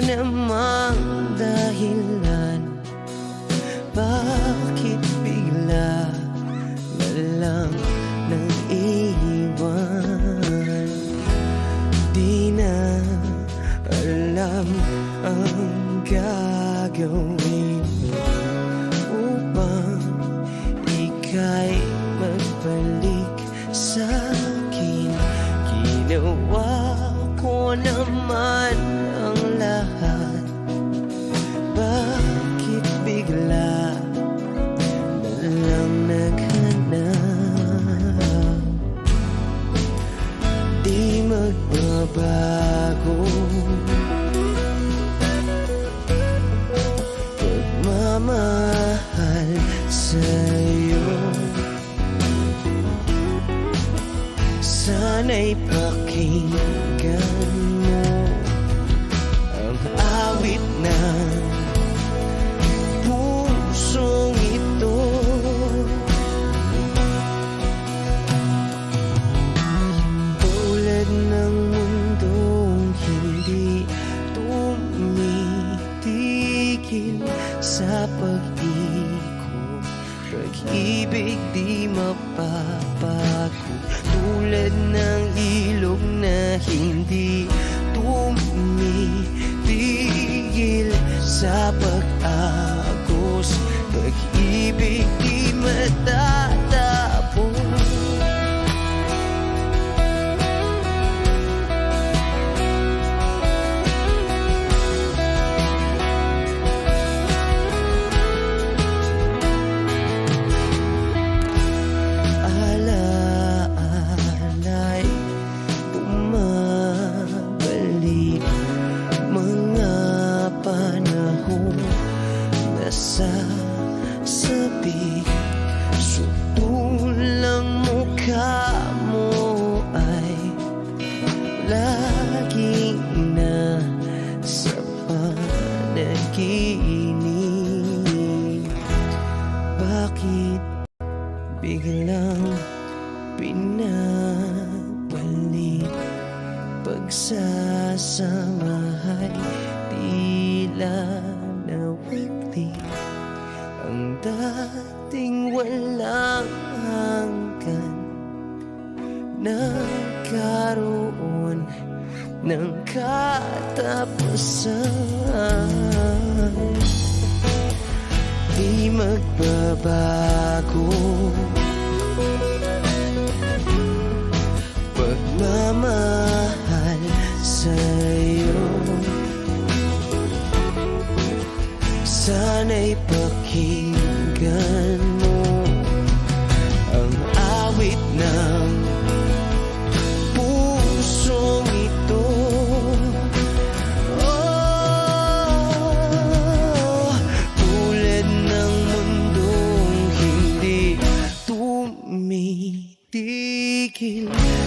namang dahilan, bakit bigla na lang nang iwan? Di na alam ang gagawin upang ika'y magbalik sa'kin. Ginawa ko naman ang lahat, bakit bigla na lang naghanap? Di magbabago pagmamahal sa'yo. Sana'y pakinggan mo ang awit ng pusong ito. Tulad ng mundong hindi tumitigil sa pag-ikot, pag-ibig di mapapago. Tulad ng ilog na hindi tumitigil sa pag-agos, pag-ibig di matatapos. Sasabi, sutulang mukha mo ay lagi na sa panaginip. Bakit biglang pinabalik? Pagsasamahay tila nawagli, ang dating walang hanggan nagkaroon ng katapusan. Di magbabago pagmamahal sa'yo. Sana'y pakinggan mo ang awit ng pusong ito. Oh, tulad ng mundong hindi tumitigil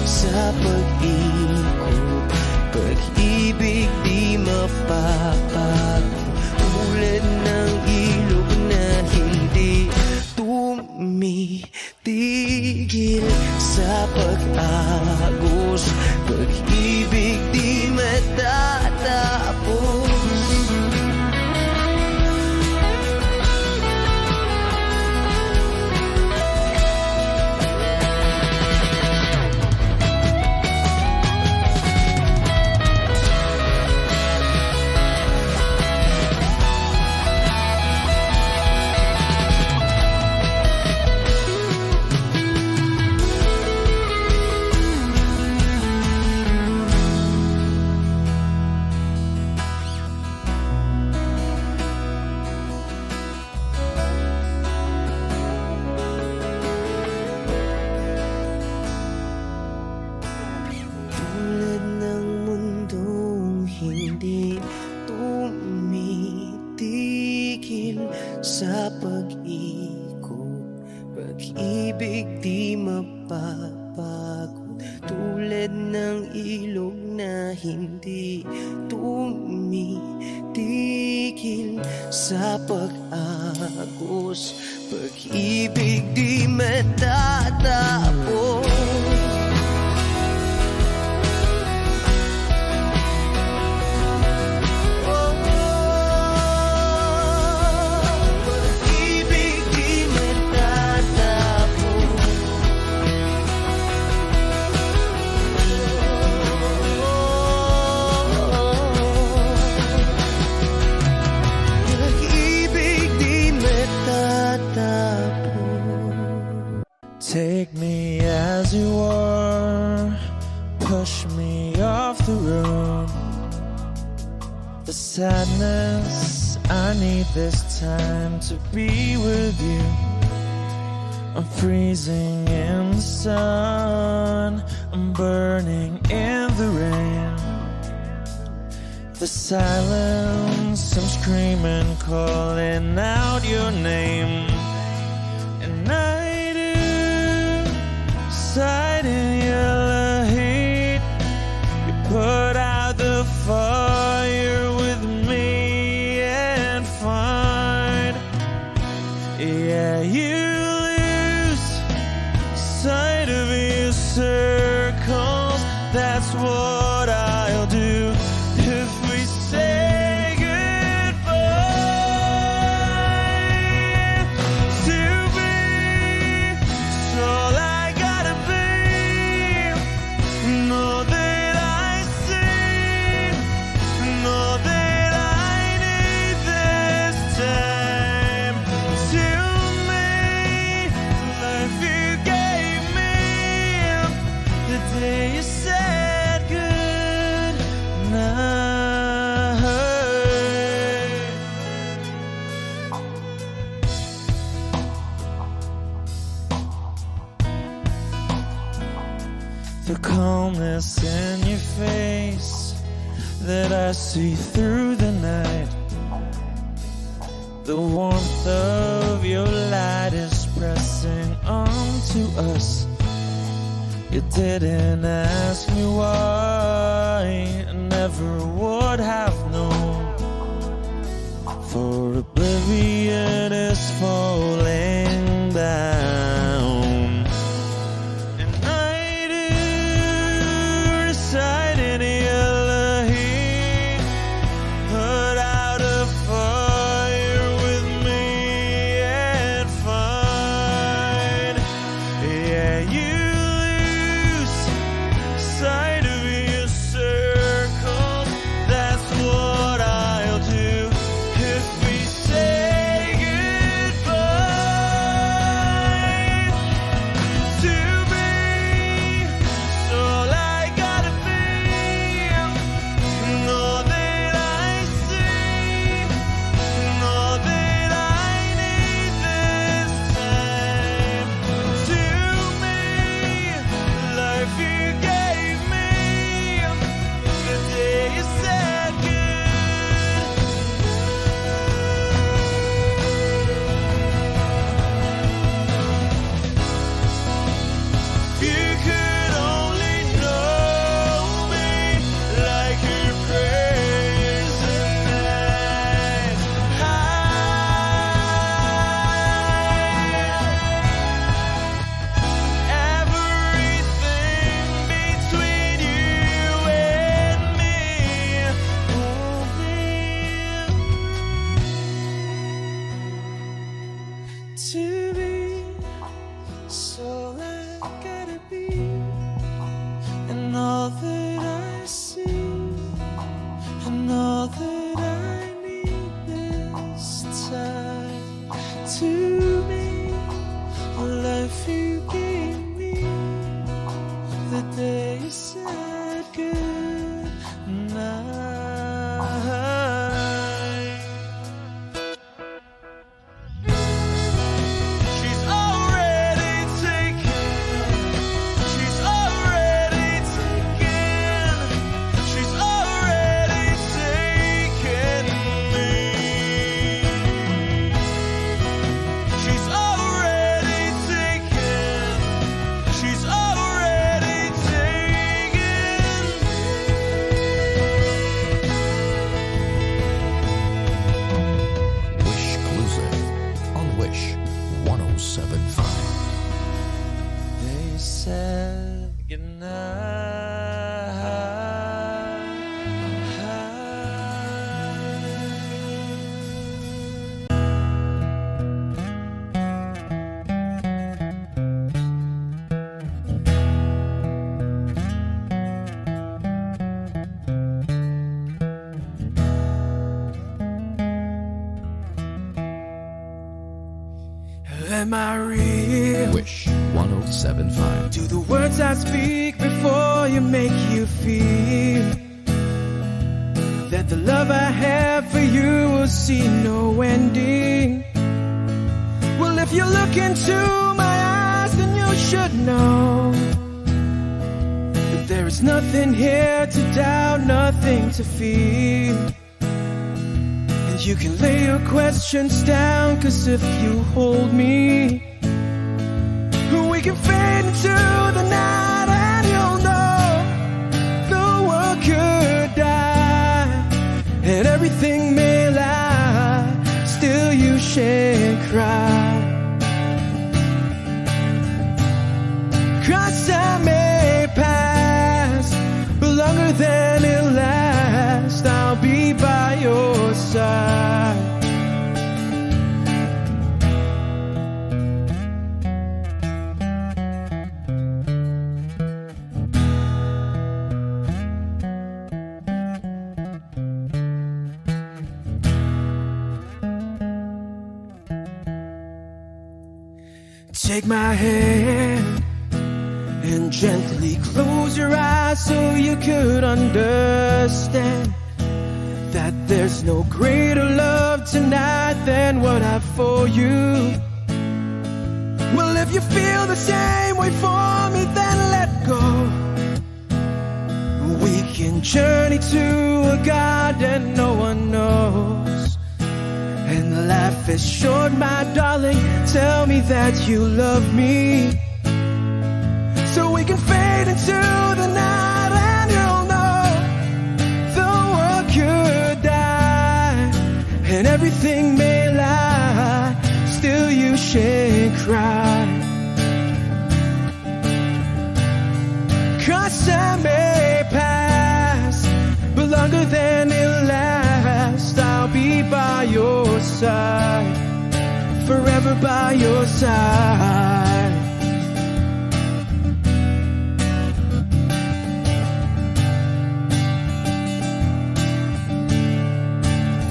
sa pag-ikot, pag-ibig di mapapago. Tulad ng ilog na hindi tumitigil sa pag-agos, pag-ibig di matatapos. Hindi tumitigil sa pag-ikot, pag-ibig di mapapagod. Tulad ng ilog na hindi tumitigil sa pag-agos, pag-ibig di matatapos. Oh, the sadness. I need this time to be with you. I'm freezing in the sun, I'm burning in the rain. The silence, I'm screaming, calling out your name. And I do, sight in yellow heat. You put out the fire with me and find, yeah, you lose sight of your circles. That's what I'll do if we say goodbye. To be, it's all I gotta be. Know that I see, know that I need this time. To me, life you gave me, the day you said good night. The calmness in your face that I see through the night. The warmth of your light is pressing onto us. You didn't ask me why, I never would have known. For oblivion is falling down. And I do reside in yellow heat. Put out a fire with me and find, yeah, you lose sight of your circles. That's what I'll do if we say goodbye. To be, it's all I gotta be. Know that I see, know that I need this time. To me, life you gave me, the day you said good. If you could only know me like your prayers at night. Everything between you and me won't be. To be, so I gotta be, and all that I see, and all that I need this time. To me, life you gave me, the day you said good night. She's already taken. She's already taken. She's already taken me. She's already taken. She's already taken Wish Exclusive on Wish 1075. They said goodnight. Am I real? Wish 1075. Do the words I speak before you make you feel that the love I have for you will see no ending. Well, if you look into my eyes, then you should know that there is nothing here to doubt, nothing to fear. And you can lay your questions down, 'cause if you hold me, we can fade into the night, and you'll know the world could die and everything may lie, still you shan't cry. 'Cause time may pass, but longer than it lasts, I'll be by your side. Take my hand and gently close your eyes so you could understand that there's no greater love tonight than what I've for you. Well, if you feel the same way for me, then let go. We can journey to a garden no one knows. And life is short, my darling, tell me that you love me, so we can fade into the night, and you'll know the world could die and everything may lie, still you shan't cry. 'Cause time may pass, but longer than it lasts, I'll be by your side, forever by your side.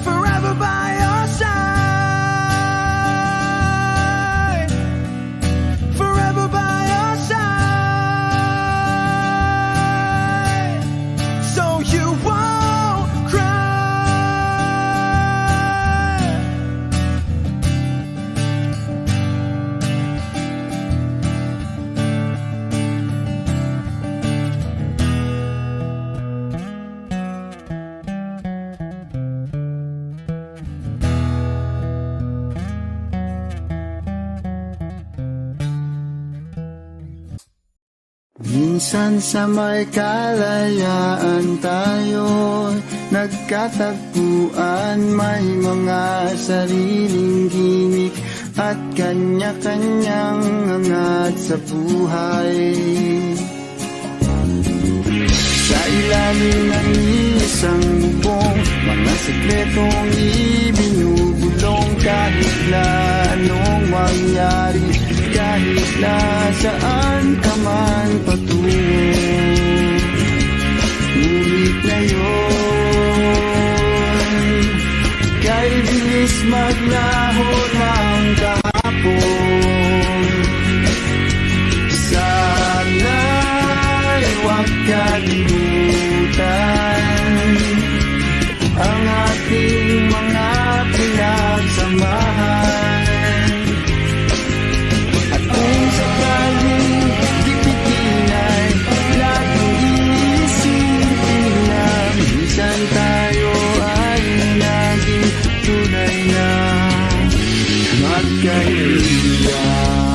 Forever by your side, forever by your side, so you won't cry. Minsan sa may kalayaan tayo nagkatagpuan, may mga sariling gimik at kanya-kanyang angat sa buhay. Sa ilalim ng isang bubong, mga sekretong ibinubulong, kahit na anong mangyari, kahit na saan ka man patungo. Ngunit ngayon, kay bilis maglaho ng kahapon. Sana'y huwag kalimutan ang ating mga pinagsamahan. At kung sakaling di pitinay, laging iisipin na minsan tayo ay naging tunay na magkaibigan.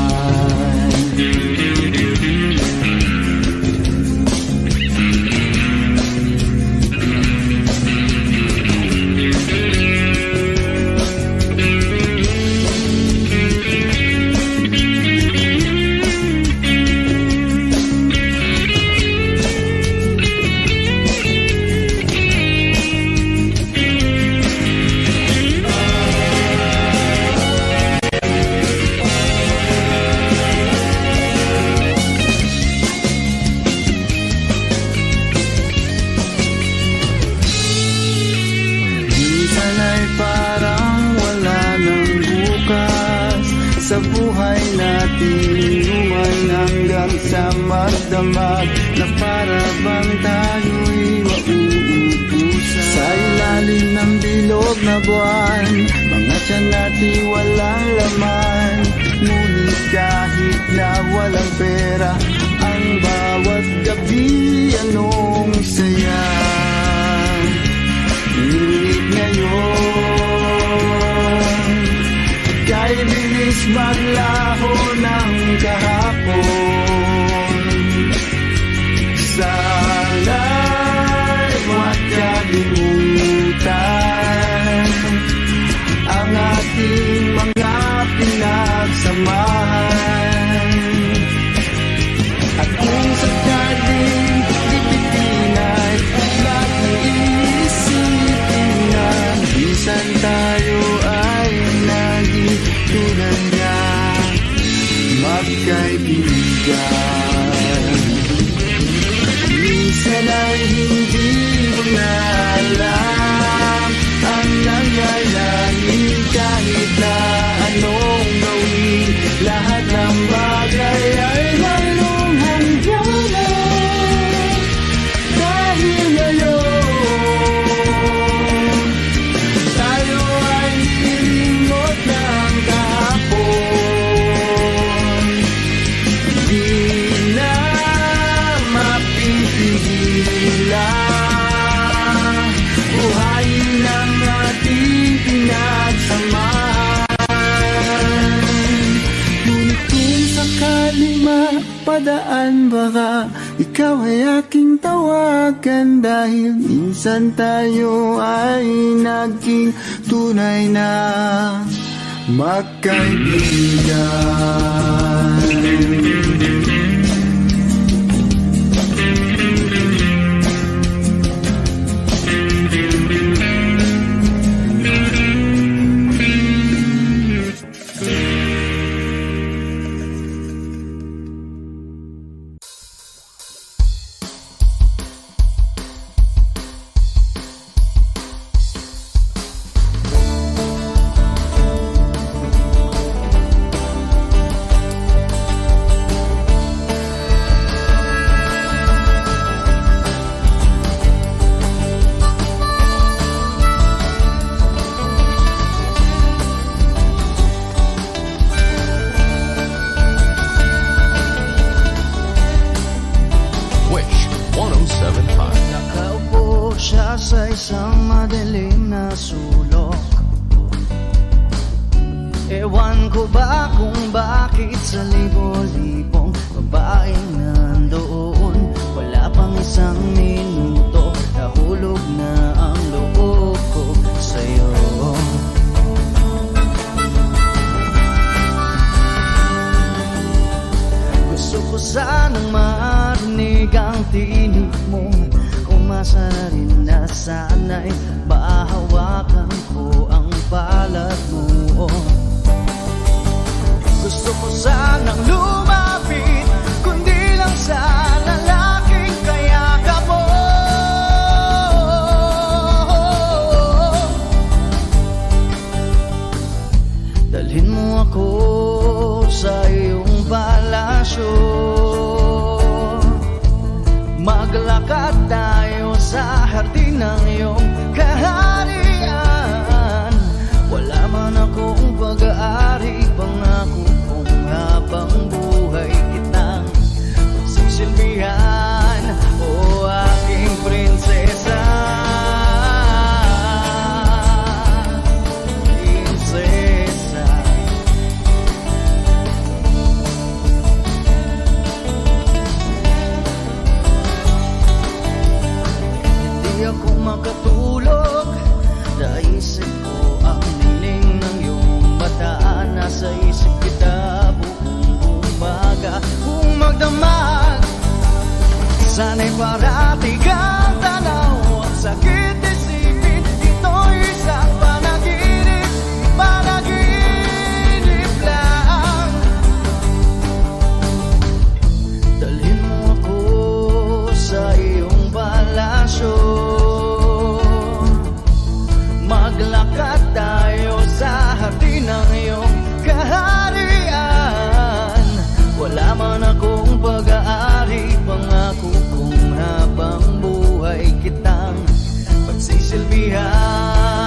Sa buhay natin, inuman hanggang sa magdamag, na para bang tayo'y mauubusan. Sa ng bilog na buwan, mga tiyan natin walang laman. Ngunit kahit na walang pera, ang bawat gabi anong saya. Ngunit ngayon, kay bilis maglaho ng kahapon. Sana'y huwag kalimutan ang ating mga pinagsamahan. At kung sakaling ipitin ay laging iisipin na minsan tayo ay naging tunay na magkaibigan. Minsan ay hindi mo na alam ang nangyayari kahit na anong gawin. Lahat ng bagay ay lalong hangganan. Dahil ngayon, tayo ay nilimot ng kahapon. Di na mapipigilan buhayin ang ating pinagsamahan. Ngunit kung sakaling mapadaan, baka ikaw ay aking tawagan. Dahil minsan tayo ay naging tunay na magkaibigan. Wish 1075. Nakaupo siya sa isang madilim na sulok. Ewan ko ba kung bakit sa libo-libong babaeng nandoon, wala pang isang minuto, nahulog na ang loob ko sa'yo. Gusto ko sanang marinig ang tinig mo, umasa na rin na sana'y mahawakan ko ang palad mo. Gusto ko sanang lumapit, kundi lang sa lalaking kayakap mo. Dalhin mo ako sa iyong palasyo, maglakad tayo sa hardin ng iyong kaharian. Wala man akong pag-aari, pangako kung habang buhay kitang pagsisilbihan, o aking prinsesa. Prinsesa. Hindi ako makatulog, naisip ko ang niling ng iyong mata. Nasa isip kita buong umaga, kung magdamag sana'y parati kang tanaw. Ang sakit isipin, ito'y isang panaginip, panaginip lang. Dalhin mo ako sa iyong palasyo, maglakad tayo sa hardin ng iyong kaharian. Wala man akong pag-aari, pangako kung habang buhay kitang pagsisilbihan.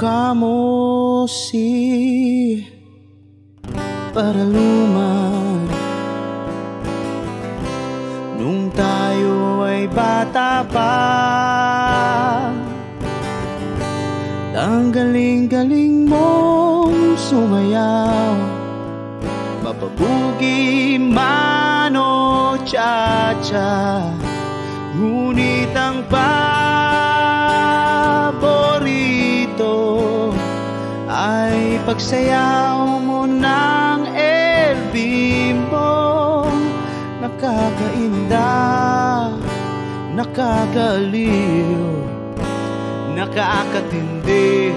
kamo si paraluman nung tayo ay bata pa. Ang galing-galing mong sumayaw, mapabugi man o cha-cha. Ngunit ang paborito ay pagsayaw mo ng El Bimbo. Nakakainda, nakakaliw, nakakatindi,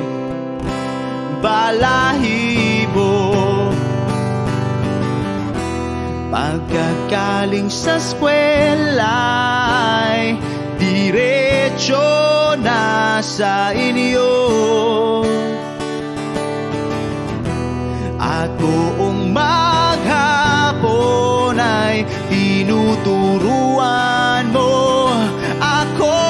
balahibo. Pagkagaling sa eskwela'y diretso na sa inyo, at buong maghapon ay tinuturuan mo ako.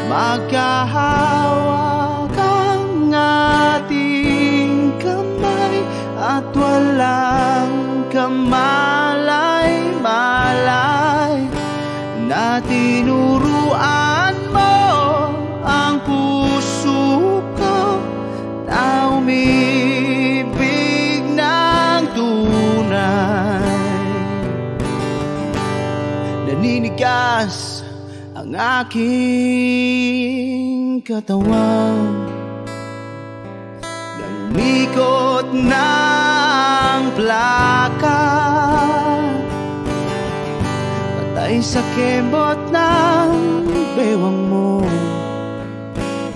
Magkahawak ang ating kamay at walang kamalay-malay, na tinuruan mo ang puso ko na umibig ng tunay. Naninigas ang aking katawan, namikot ng plaka, patay sa kembot ng bewang mo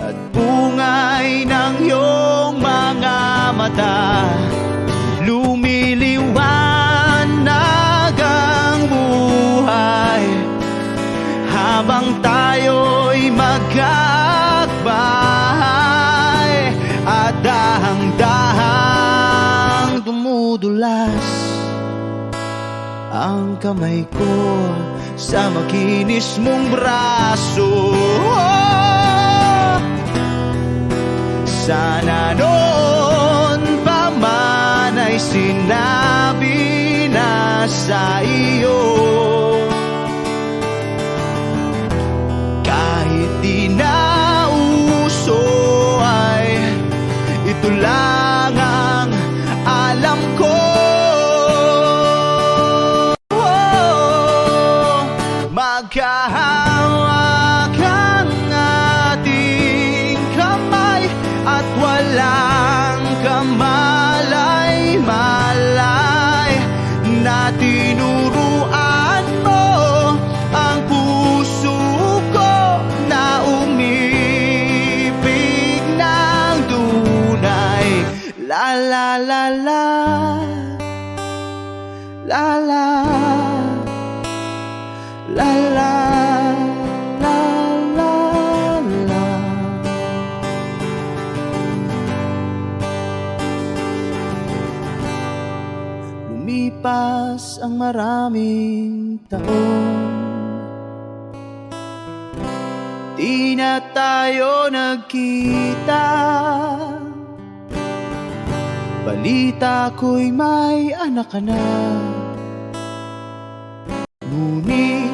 at bungay ng iyong mga mata. Lumiliwanag ang buhay habang tayo'y magkakbahay, at dahang-dahang dumudulas ang kamay ko sa makinis mong braso. Sana noon pa man ay sinabi na sa iyo, kahit di na uso ay ito lang ang alam ko. Magkahawak ang ating kamay at walang kamalay-malay, na tinuruan mo ang puso ko na umibig ng tunay. La la la la, la la, la la, la la, la. Lumipas ang maraming taon, di na tayo nagkita. Balita ko'y may anak ka na, ngunit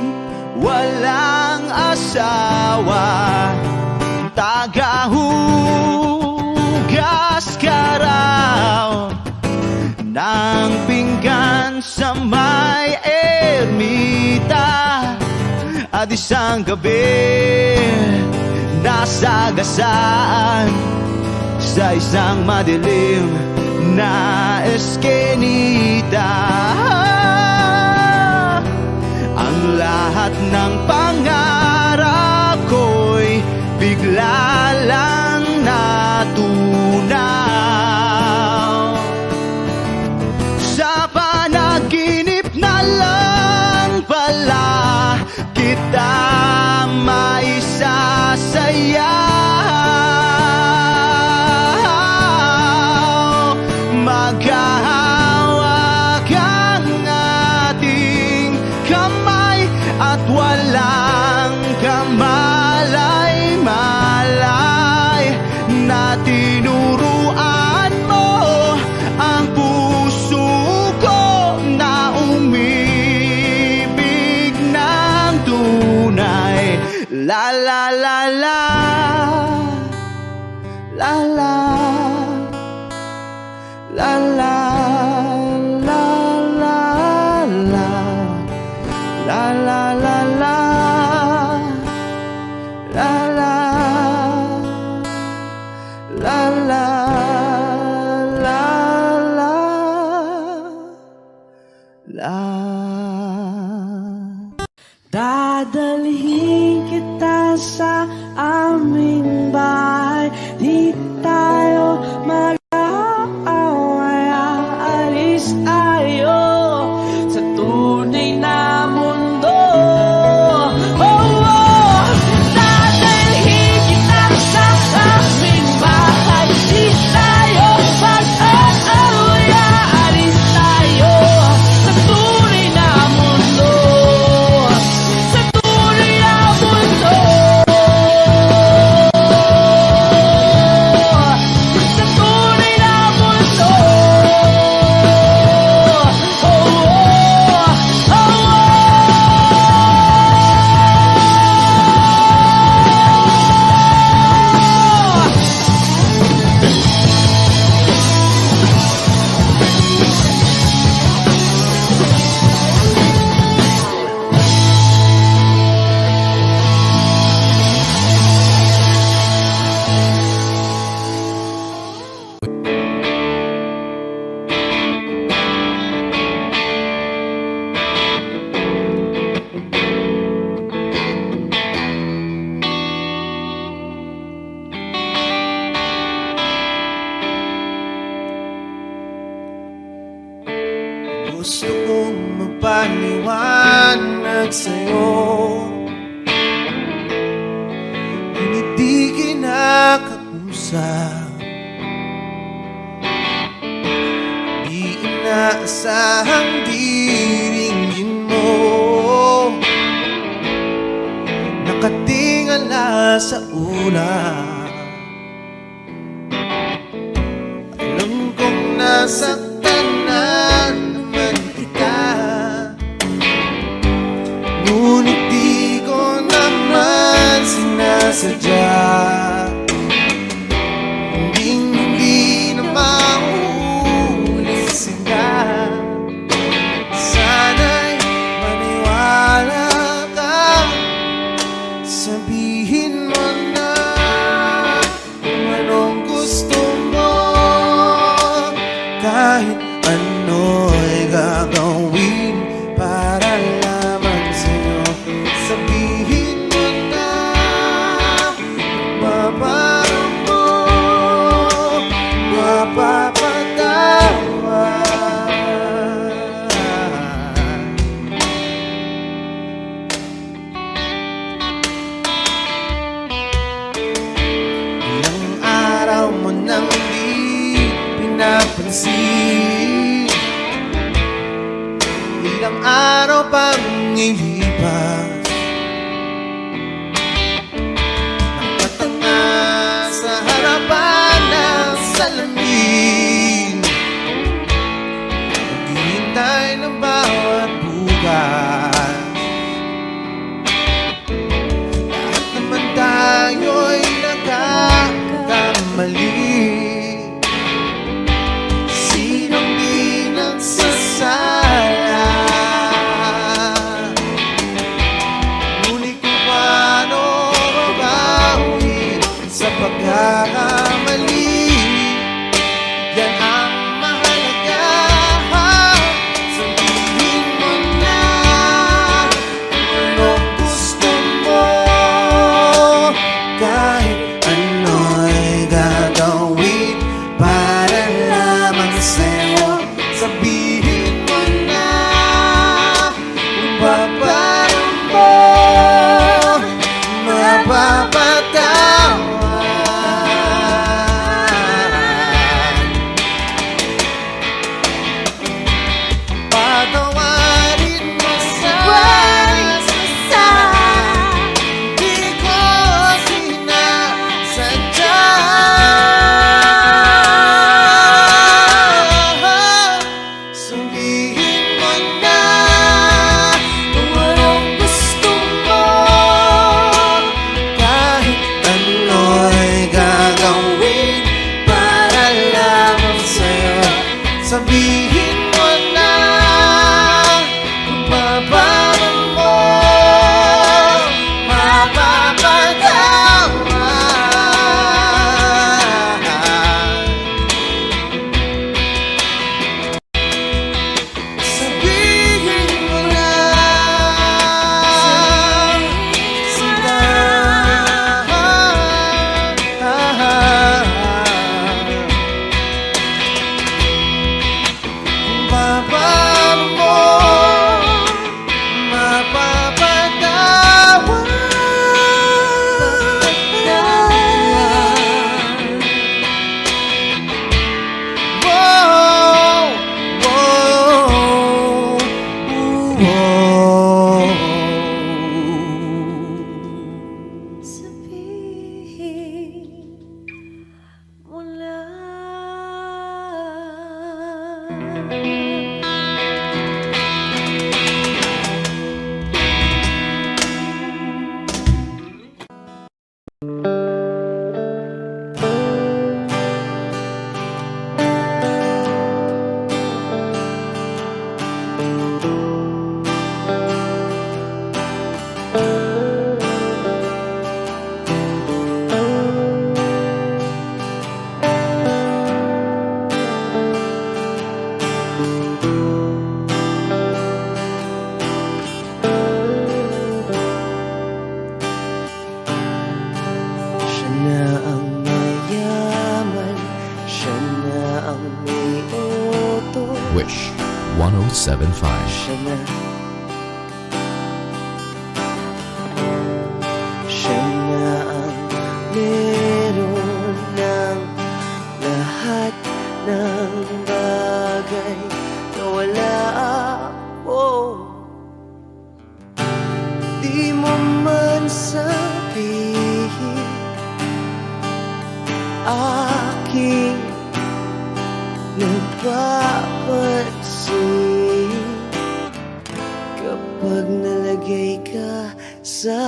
walang asawa. Tagahugas ka raw ng pinggan sa may ermita, at isang gabi nasagasaan sa isang madilim na eskenita. Ang lahat ng pangarap ko'y bigla lang natunaw. Sa panaginip na lang pala kita maisasayaw. Maghahawak ang ating kamay at walang kamay La la la la, la la, la la, la la, la, la la la la, la la, la la, la. Dadalhin kita sa aming bahay, di tayo mag-aaway, aalis tayo sa tunay na mundo. Oh, oh, dadalhin kita sa aming bahay, di tayo mag-aaway, aalis tayo sa tunay na mundo. Gusto kong magpaliwanag sa'yo, ngunit di kinakausap. Di inaasahang diringgin mo, nakatingala sa ulan. Alam kong nasaktan na ngunit di ko naman sinasadya. Hindi na mauulit sila. Sana'y maniwala ka, sabihin mo na kung anong gusto mo. Kahit ano'y gagawin para lamang sa'yo. Sabihin mo na mapaparam mo, mapapatawa. Ilang araw mo nang di pinapansin, ilang araw pang ilipas, nakatanga sa harapan ng salamin, naghihintay ng bawat bukas. Lahat naman tayo'y nagkakamali. Sinong di nagsasala? Sabihin mo na kung paano mo mapapatawad. Sabihin mo na sila. Kung paano mo sabihin mo na. Siya na ang mayaman, siya na ang may utos, Wish 1075. siya na. Siya na ang meron ng lahat ng bagay na wala ako. Di mo man sabihin aking napapansin kapag nalagay ka sa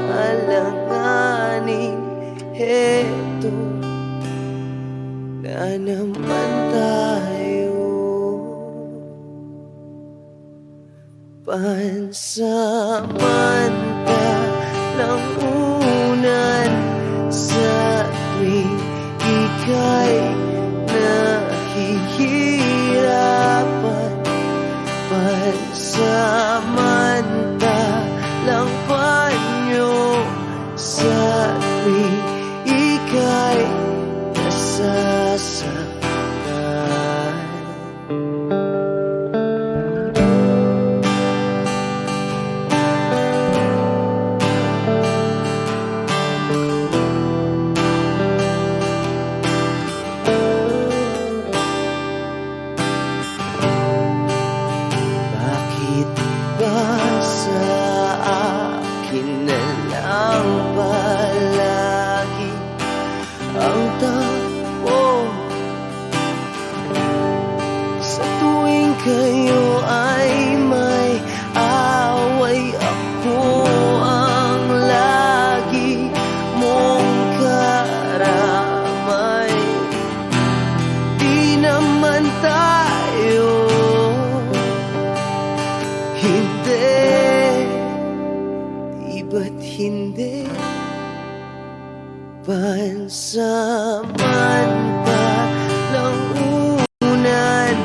alanganin. Heto na naman tayo, pansamantalang unan sa tuwing ika'y nahihirapan. Pansamantalang panyo sa tuwing ika'y nasasaktan. Bakit ba sa akin na lang palagi ang takbo? Sa tuwing kayo ay may away, ako ang lagi mong karamay. Di naman tayo, hindi, di ba't hindi? Pansamantalang unan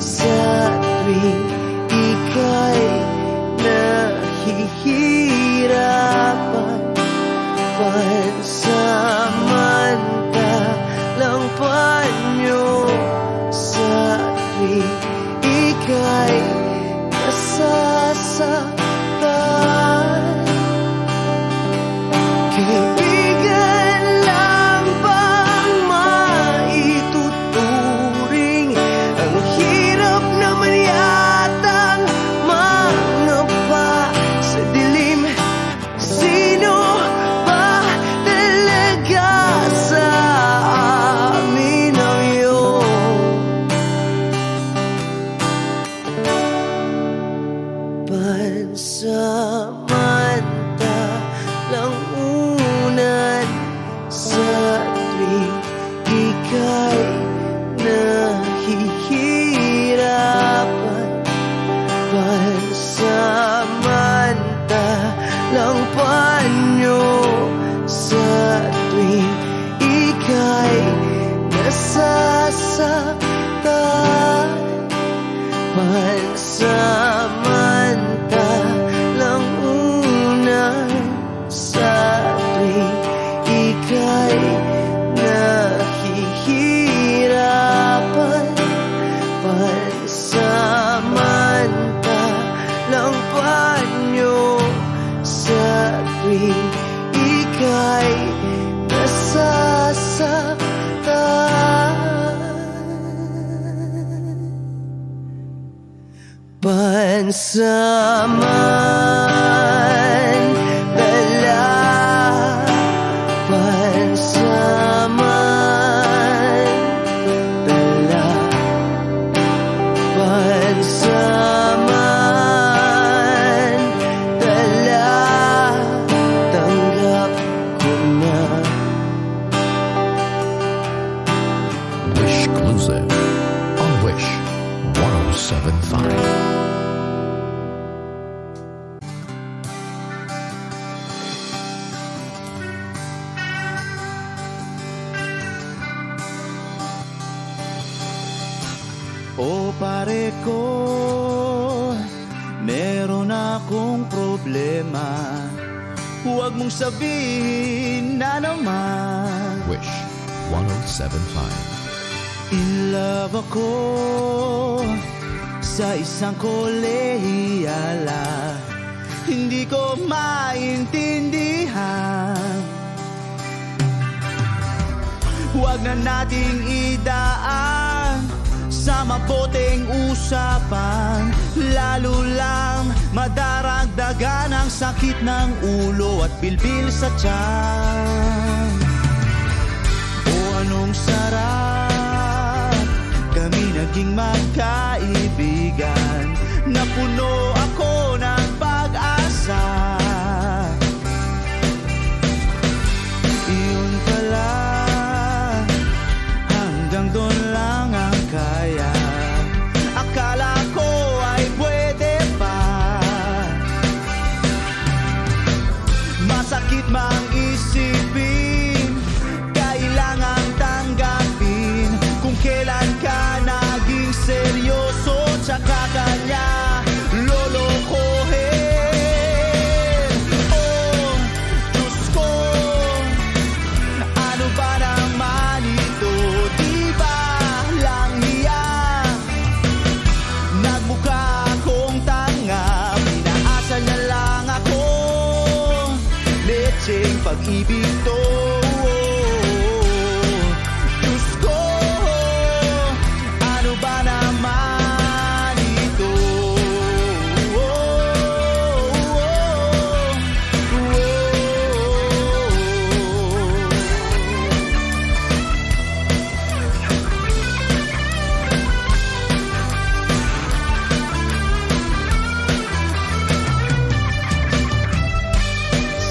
sa tuwing ika'y nahihirapan. Pansamantalang panyo sa tuwing ika'y nasasaktan. Kaibigan lang bang maituturing? Ang hirap naman yatang mangapa sa dilim. Sino ba talaga sa amin ang iyong pansamantalang unan sa tuwing ika'y nahihirapan? Pansamantalang unang sa tuwing ika'y nahihirapan. Pansamantalang panyo sa tuwing ika'y nasasaktan. Pansamantala, pansamantala, pansamantala, tanggap ko na. Wish Exclusive on Wish 107.5. O pare ko, meron akong problema. Huwag mong sabihin na naman. Wish 107.5. In love ako sa isang kolehiyala. Hindi ko maintindihan. Huwag na nating idaan sa maboteng usapan, lalo lang madaragdagan ang sakit ng ulo at bilbil sa tiyan. O anong sarap, kami naging magkaibigan, na puno ako ng pag-asa. Iyon pala, hanggang doon lang ang kaya. Akala ko ay pwede pa. Masakit mang isipin, kailangan tanggapin kung kailan ka naging seryoso, tsaka kanya lolokohin. Oh, Diyos ko, ano ba naman ito? Di ba lang hiya? Nagmukha akong tanga, pinaasa niya lang ako. Lecheng pag-ibig to. Diyos ko, ano ba naman ito?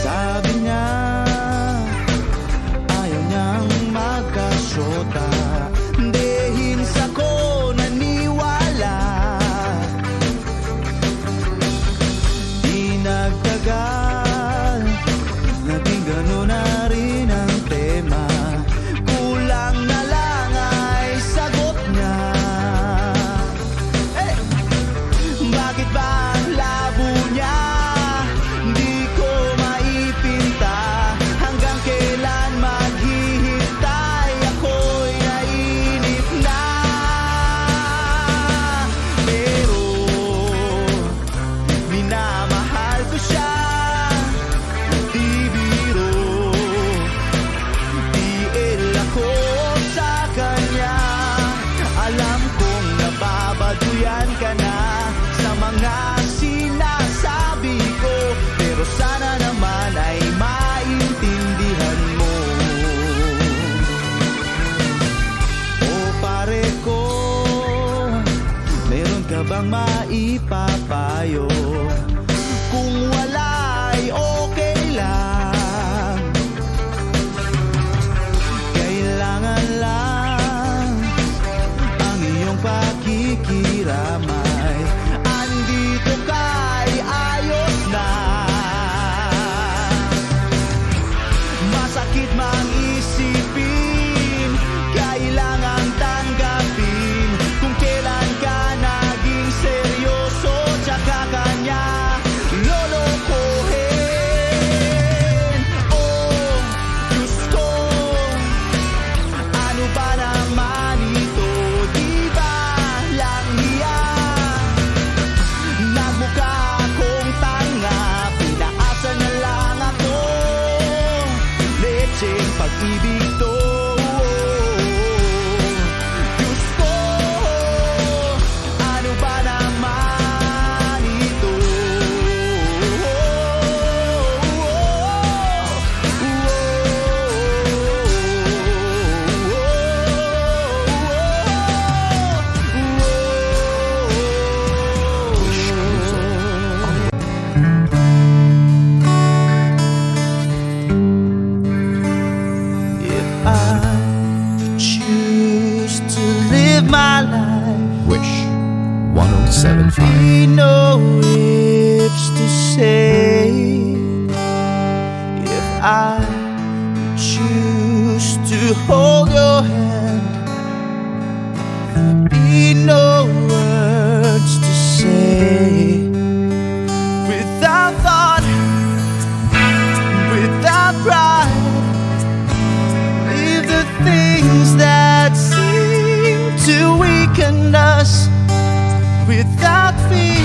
Sabi niya, ayaw niyang magkasyota. Dehil sa ko naniwala. Di nagtagal, naging gano'n na rin ang tema. Kulang na lang ay sagot niya. Bakit ba ang labo niya? Di ko maipinta. Hanggang kailan maghihintay? Ako'y nainip na. Pero minamahal ko siya. Di biro, tiil ako sa kanya. Alam kong nababaduyan ka na sa mga sinasabi ko, pero sana naman ay maintindihan mo. O pare ko, meron ka bang maipapayo? Kung wala ay okay lang. Kailangan lang ang iyong pakikiramay. Andito ka'y ayos na. Masakit mang isipin, kailangan tanggapin kung kailan ka naging pag-ibig to. Diyos ko, ano ba naman ito? Choose to live my life. Wish 1075. Be no ifs to say. If I choose to hold your hand, be no words to say. Without thought, without pride, leave the things that seem to weaken us. Without fear,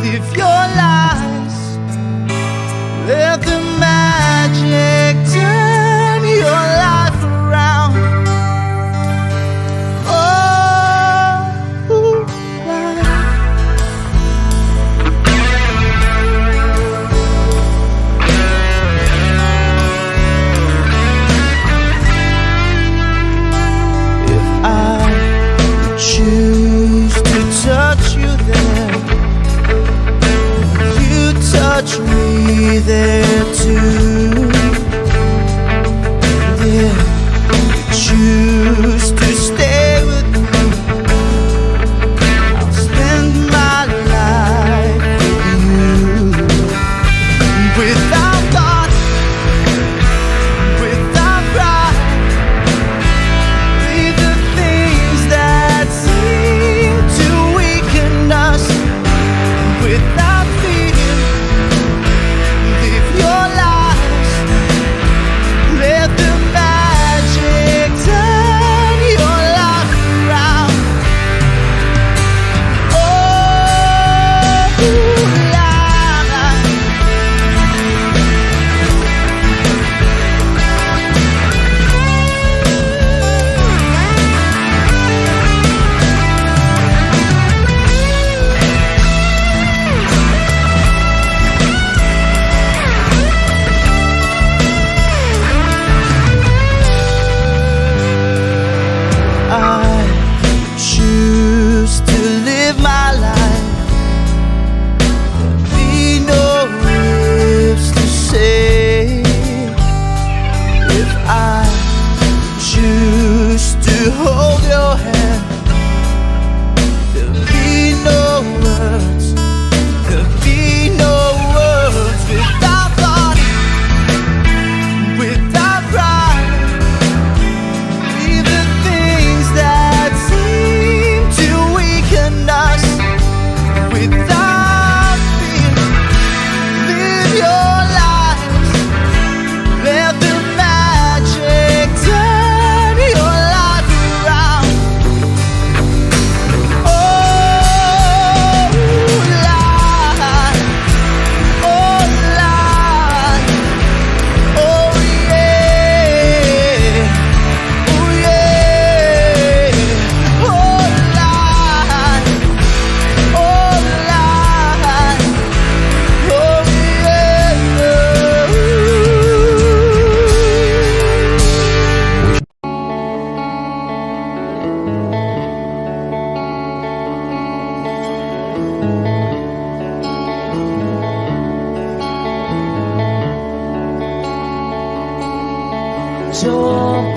live your lies. Let the magic turn your life around. Oh, if I choose to touch you there, you touch me there too. Yeah, you choose to stay with me, I'll spend my life with you. Without thought, without pride, leave the things that seem to weaken us. Without fear, live your lives. Let the magic turn your life around. Oh, I choose to live my life. Be no ifs to say. If I choose to hold your hand, there'll be no words, there'll be no words. Without thought, without pride, leave the things that seem to weaken us. Without fear, live your lives. Let the magic turn your life around. Oh, life, oh, life, oh, yeah. Oh yeah, oh life, oh life, oh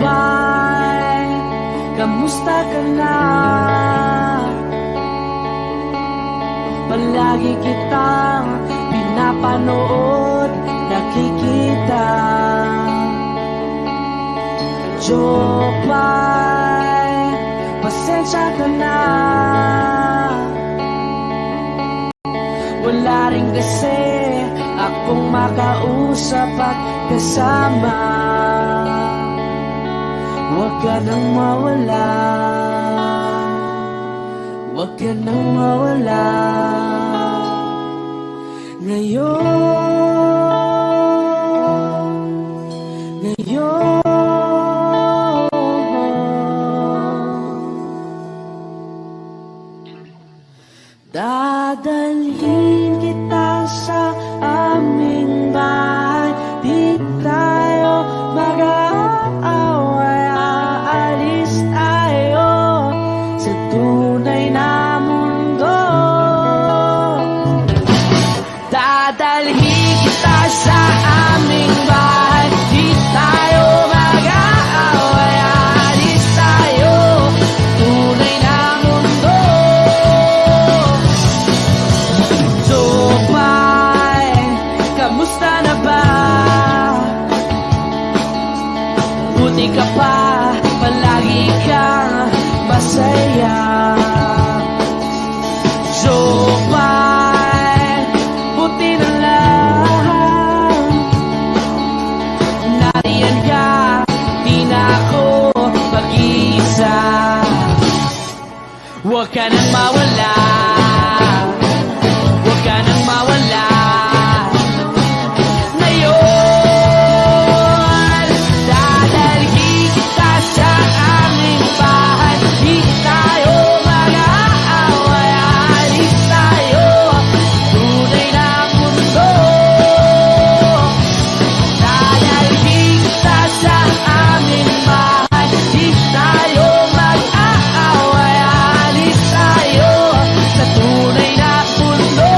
Jopay, kamusta ka na? Palagi kitang pinapanood, nakikita. Jopay, pasensya ka na. Wala rin kasi akong makausap at kasama. Huwag ka nang mawala, huwag ka nang mawala. Ngayon Dadalhin kita sa aming bahay. Di tayo mag-aaway. Aalis tayo sa tunay na mundo. Dadalhin kita sa aming bahay. Di tayo mag-aaway. Aalis tayo tunay na mundo. Jopay, kamusta na ba? Buti ka pa, palagi kang masaya. Jopay, buti na lang nariyan ka, di na ako mag-iisa. Huwag ka nang mawala, huwag ka nang mawala. Ngayon, dadalhin kita sa aming bahay. Di tayo mag-aaway. Aalis tayo tunay na mundo. Dadalhin kita sa aming bahay. Di tayo mag-aaway. Aalis tayo sa tunay na mundo.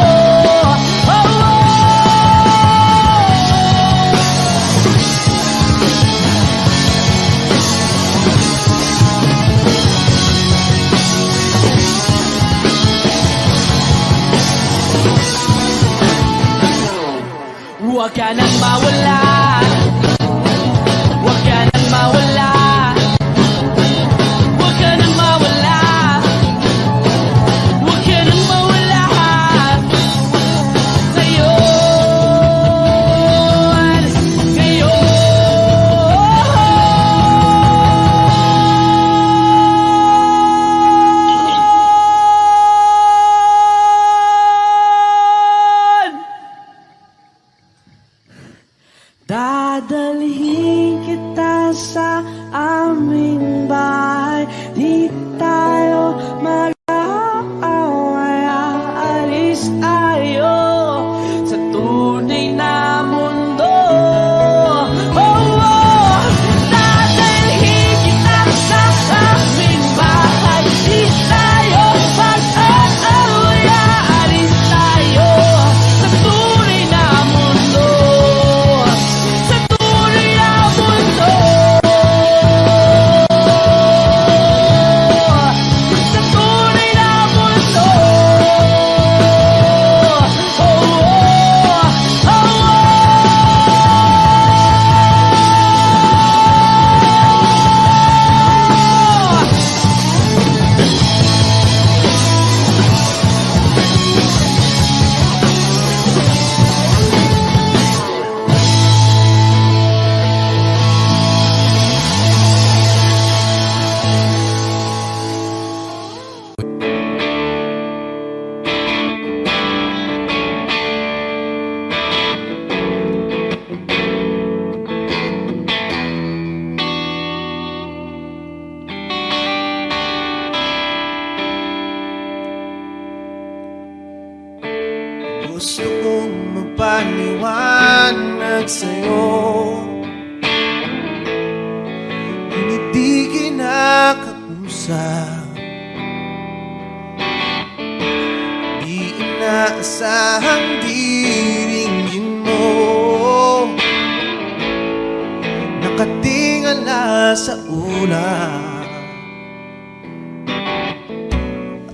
Oh, oh. Huwag ka nang mawala, huwag ka nang mawala, huwag ka nang mawala, huwag ka nang mawala. Ngayon, ngayon. Dadalhin kita sa aming bahay. Di tayo mag-aaway. Aalis tayo sa tunay na mundo. Oh, oh. Dadalhin kita sa aming bahay. Di tayo mag-aaway. Aalis tayo sa tunay na mundo. Sa tunay na mundo. Sa tunay na mundo. Oh, oh, oh, oh. Gusto kong magpaliwanag sa'yo, ngunit di kinakausap. Di inaasahang diringgin mo, nakatingala sa ulap.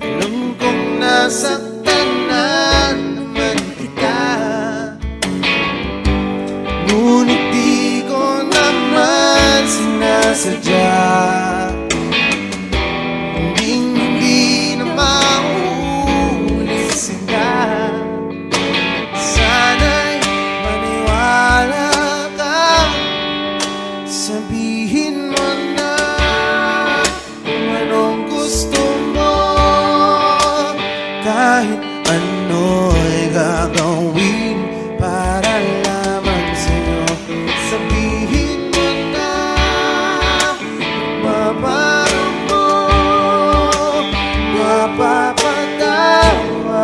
Alam kong nasaktan na naman kita, ngunit di ko naman sinasadya. Hindi na mauulit sila. Sana'y maniwala ka, sabihin mo na kung anong gusto mo. Kahit ano'y gagawin para lamang sa'yo. Sabihin mo na mapaparamdam mo, mapapatawa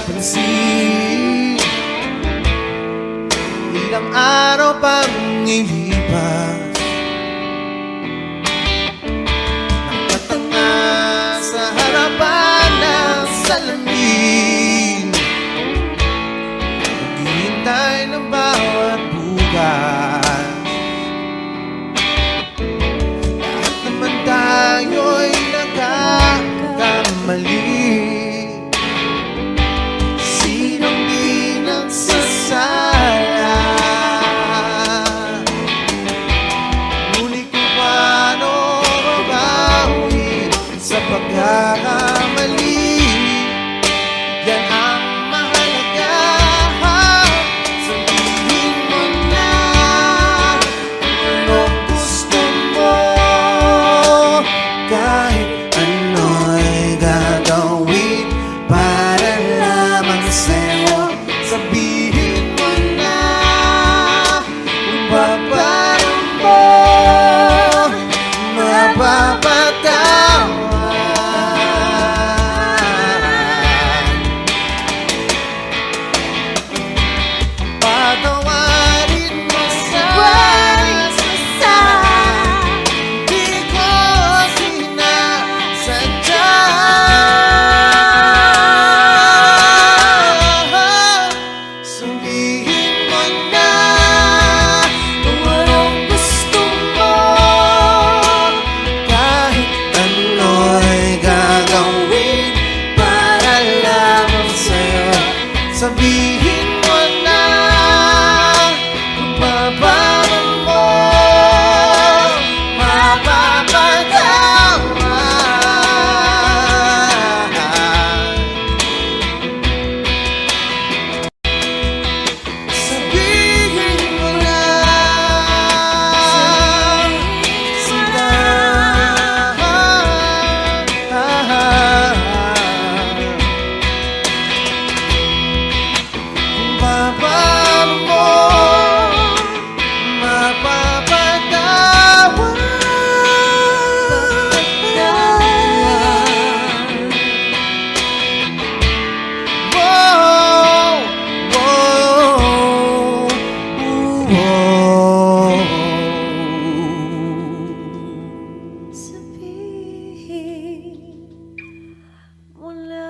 napansin. Ilang araw pang ilipas, nakatanga sa harapan ng salamin, naghihintay ng bawat bukas. Lahat naman tayo'y nagkakamali. Sinong di nagsasala? Ngunit kung paano mabawi sa pagkakamali, yan ang mahalaga. Sabihin mo na kung anong gusto mo, kahit ano'y gagawin para lamang sa'yo. Sabihin mo na kung paano mo mapapatawan. Patawarin mo sa di ko sinasadya. Sabihin mo na kung anong gusto mo, kahit ano'y gagawin para lamang sa'yo. Sabihin mo na kung paano mo mapapatawan. Sabihin mo na sila. Kung paano mo mapapatawan. Whoa, whoa, whoa. Sabihin mo na.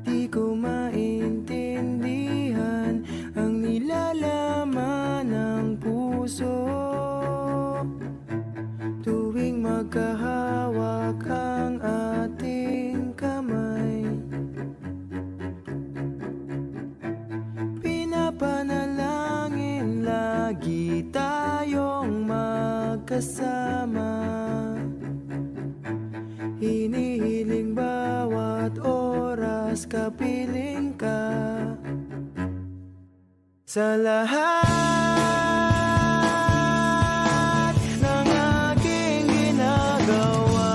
Di ko maintindihan ang nilalaman ng puso tuwing magkahawak ang ating kamay. Pinapanalangin lagi tayong magkasama. Hinihiling bawat oras kapiling ka. Sa lahat ng aking ginagawa,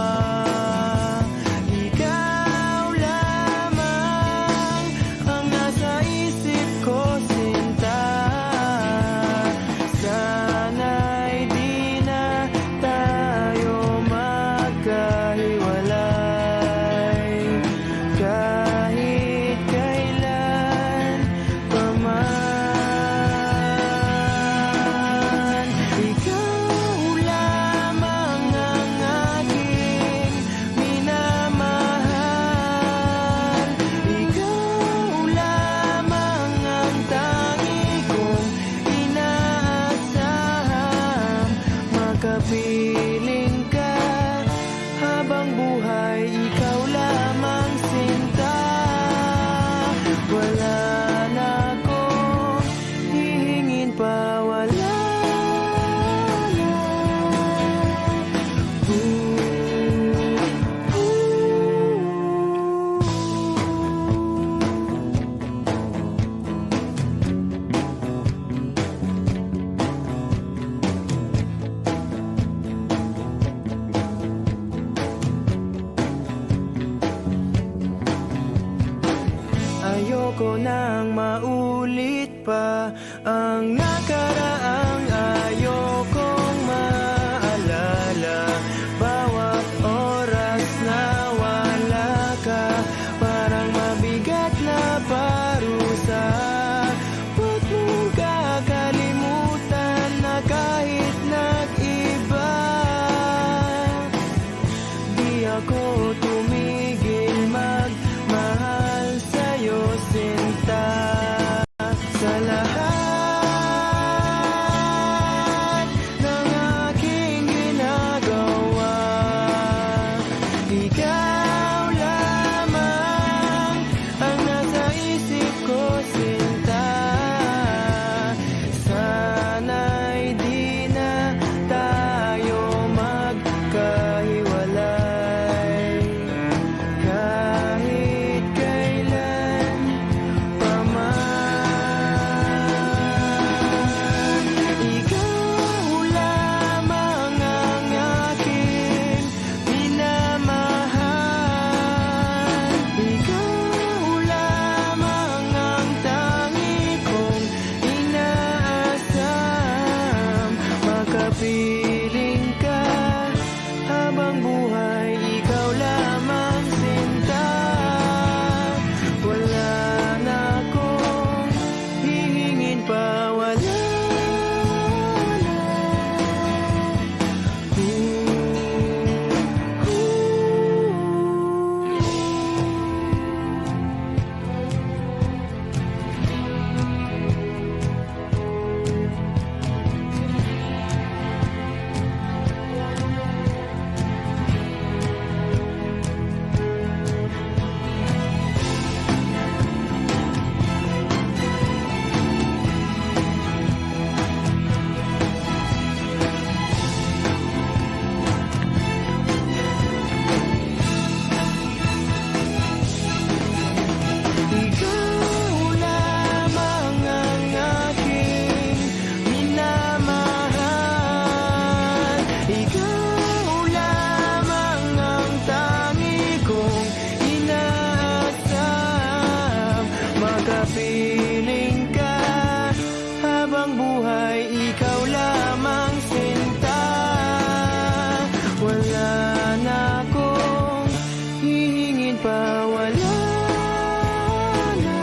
ikaw lamang ang nasa isip ko, sinta. Sana'y di na tayo magkahiwalay kahit kailan pa man. Ayoko nang maulit pa ang nakaraang ayokong maalala. Bawat oras na wala ka, parang mabigat na parusa. Huwag mong kakalimutan na kahit nag-iba, di ako tumigil magmahal sa'yo, sinta. Sa lahat ng aking ginagawa, ikaw lamang ang nasa isip ko, sinta. Sana'y di na tayo magkahiwalay kahit kailan pa man. Ikaw lamang ang aking minamahal. Ikaw lamang ang tangi kong inaasam. Makapiling ka habang buhay, ikaw lamang, sinta. Wala na akong hihingin pa, wala na. Ikaw lamang ang aking minamahal. Ikaw lamang ang tangi kong inaasam. Makapiling ka habang buhay, ikaw lamang, sinta. Wala na akong hihingin pa, wala na.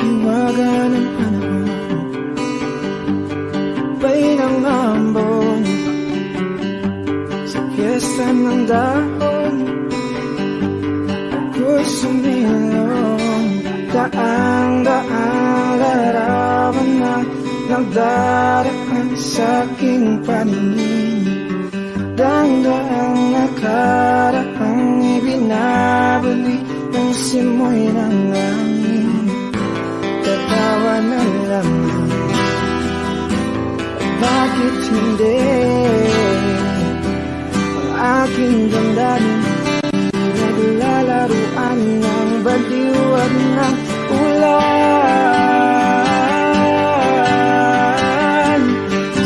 Hiwaga ng panahon, bay ng ambon, sa piyesta ng dahon, ako'y sumilong. Daang-daang larawan na nagdaraan sa aking paningin. Daang-daang nakaraang ibinabalik ng simoy ng langit. Tatawa na lamang, bakit hindi? Ang aking damdamin naglalaruan ng baliw at ng ulan.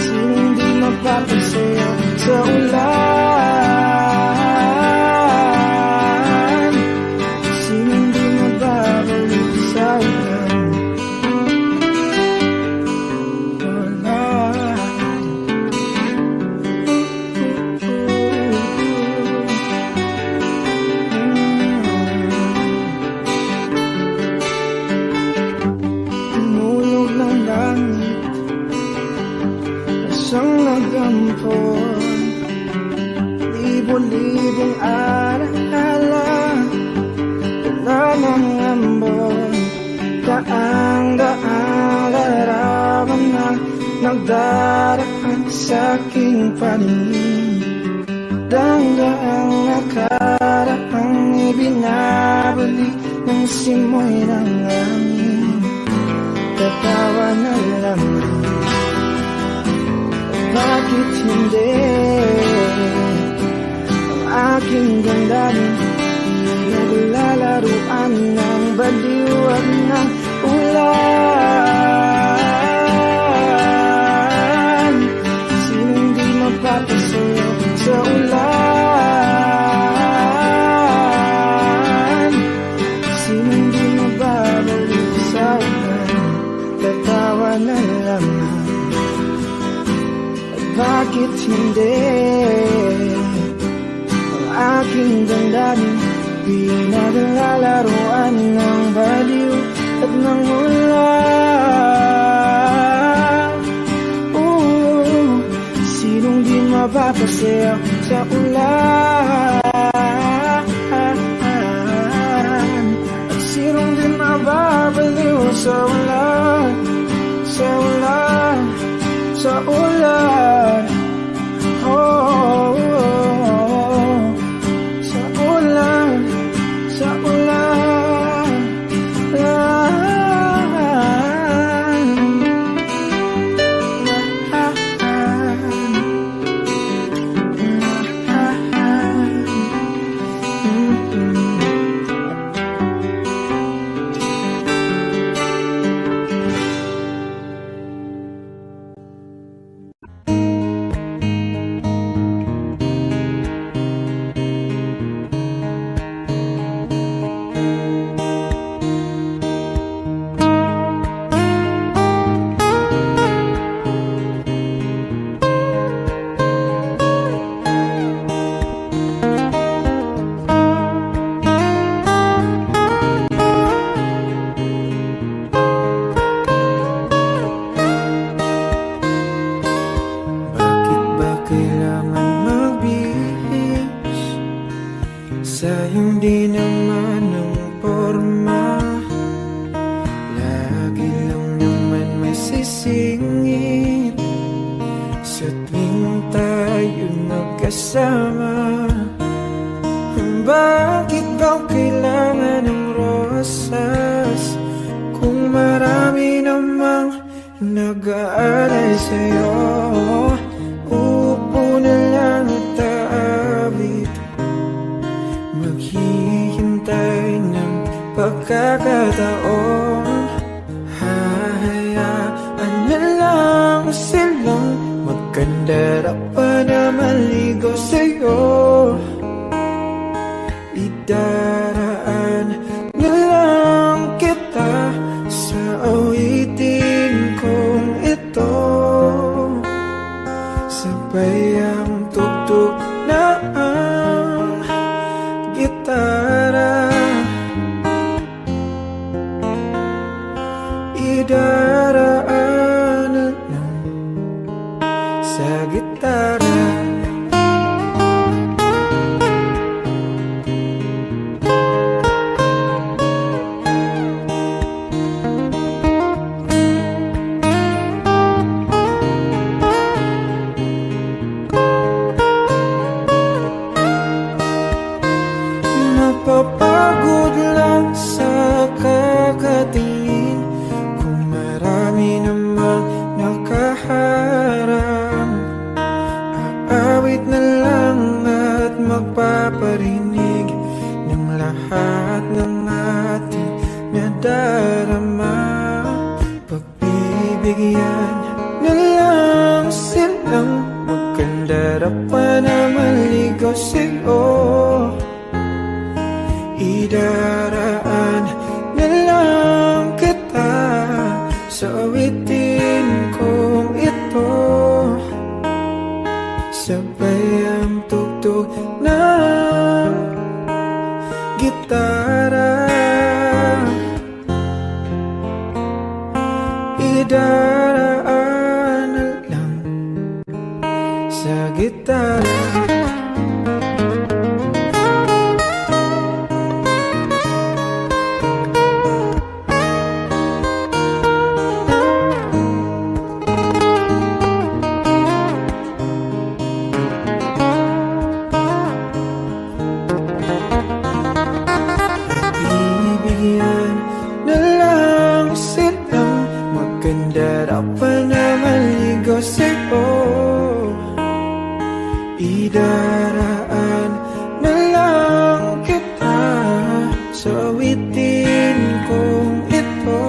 Sinong di mapapasayaw sa ulan? Sinong di mababalik sa ulan? Tumulog ng langit, isang nagampon. Libo-libong alaala, wala ng ambon. Daang-daang larawan na nagdaraan sa aking paningin. Daang-daang nakaraang ibinabalik ng simoy ng langit. Tatawa na lamang, bakit hindi ang aking damdamin naglalaruan ng baliw at ng ulan. Sinong di mapapasayaw sa ulan? Sinong di mababaliw sa ulan? Tatawa na lamang. At bakit hindi ang aking damdamin pinaglalaruan ng baliw at ng ulan? Sinong di mapapasayaw sa ulan? At sinong di mababaliw sa ulan? Sa ulan, sa ulan, oh, sa ulan, sa ulan, sayang di naman ang porma. Lagi lang naman may sisingit sa tuwing tayo magkasama. Bakit daw kailangan ng rosas kung marami namang nag-aalay sa'yo? Upo na lang at aawit, maghihintay ng pagkakataon. Hahayaan na lang silang magkandarapan na maligaw sa'yo. Idaraan na lang kita sa awitin kong ito. Sabay ang tugtog na ang gitara. Idaraan na lang sa gitara. Napapagod lang sa kakatingin kung marami namang nakaharang. Aawit na lang at magpaparinig ng lahat ng ating nadarama. Pagbibigyan na lang silang magkandarapan na maligaw sa'yo. Idaraan na lang kita sa awitin kong ito. Sabay ang tugtog ng gitara. Idaraan na lang sa gitara. Bibigyan na lang silang magkandarapan na maligaw sa'yo. Idaraan na lang kita sa awitin kong ito.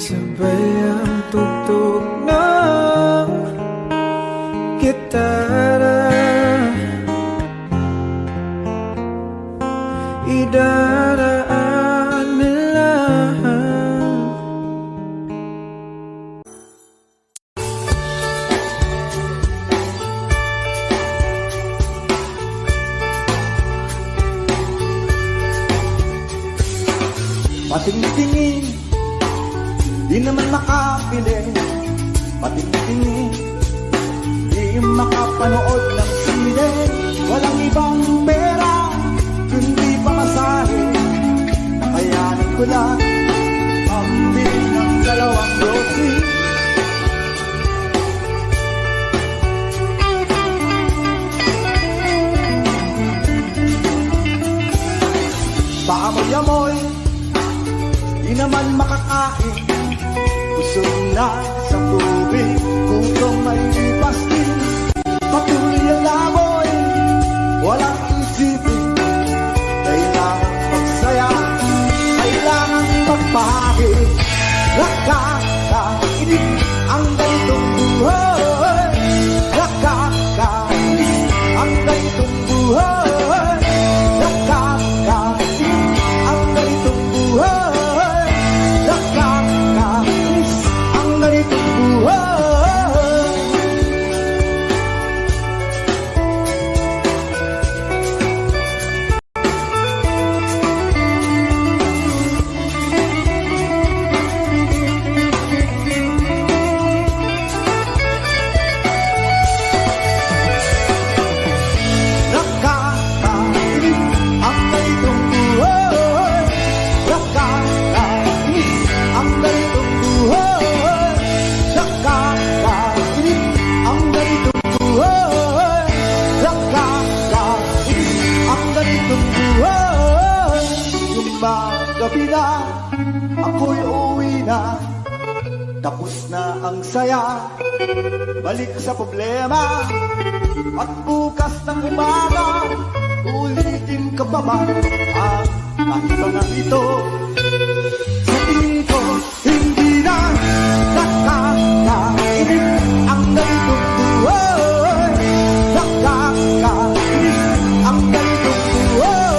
Sabay ang tugtog ng gitara. Idaraan na lang. Patingin-tingin, di naman makapili. Patingin-tingin, di makapanood ng sine. Walang ibang pera, kundi pamasahe. Nakayanin ko lang ang biling ng dalawang grocery. Paamoy-amoy, di naman makakain. Busog na sa tubig, gutom may pastil. Patuloy ang laboy, walang isipin. Kailangan magsaya, kailangan magpahagi. Nakakainis ang ganitong buhay. Nakakainis ang ganitong buhay. Nakakainis ang ganitong buhay. Nakakainis ang ganitong buhay. Gabi na, ako'y uwi na. Tapos na ang saya, balik sa problema. At bukas ng umaga, ulitin ka pa ba ang kahibangan ito? Sa tingin ko, hindi na nakakainis ang ganitong buhay. Nakakainis ang ganitong buhay.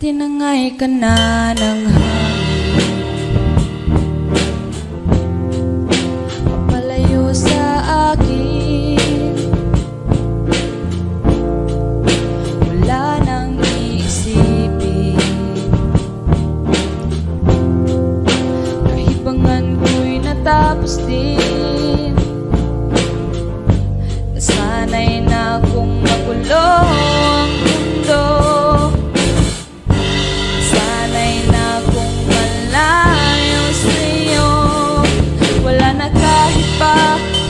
Tinangay ka na ng hangin, papalayo sa akin. Wala nang iisipin, kahibangan ko'y natapos din. Nasanay na kong magulo ang mundo.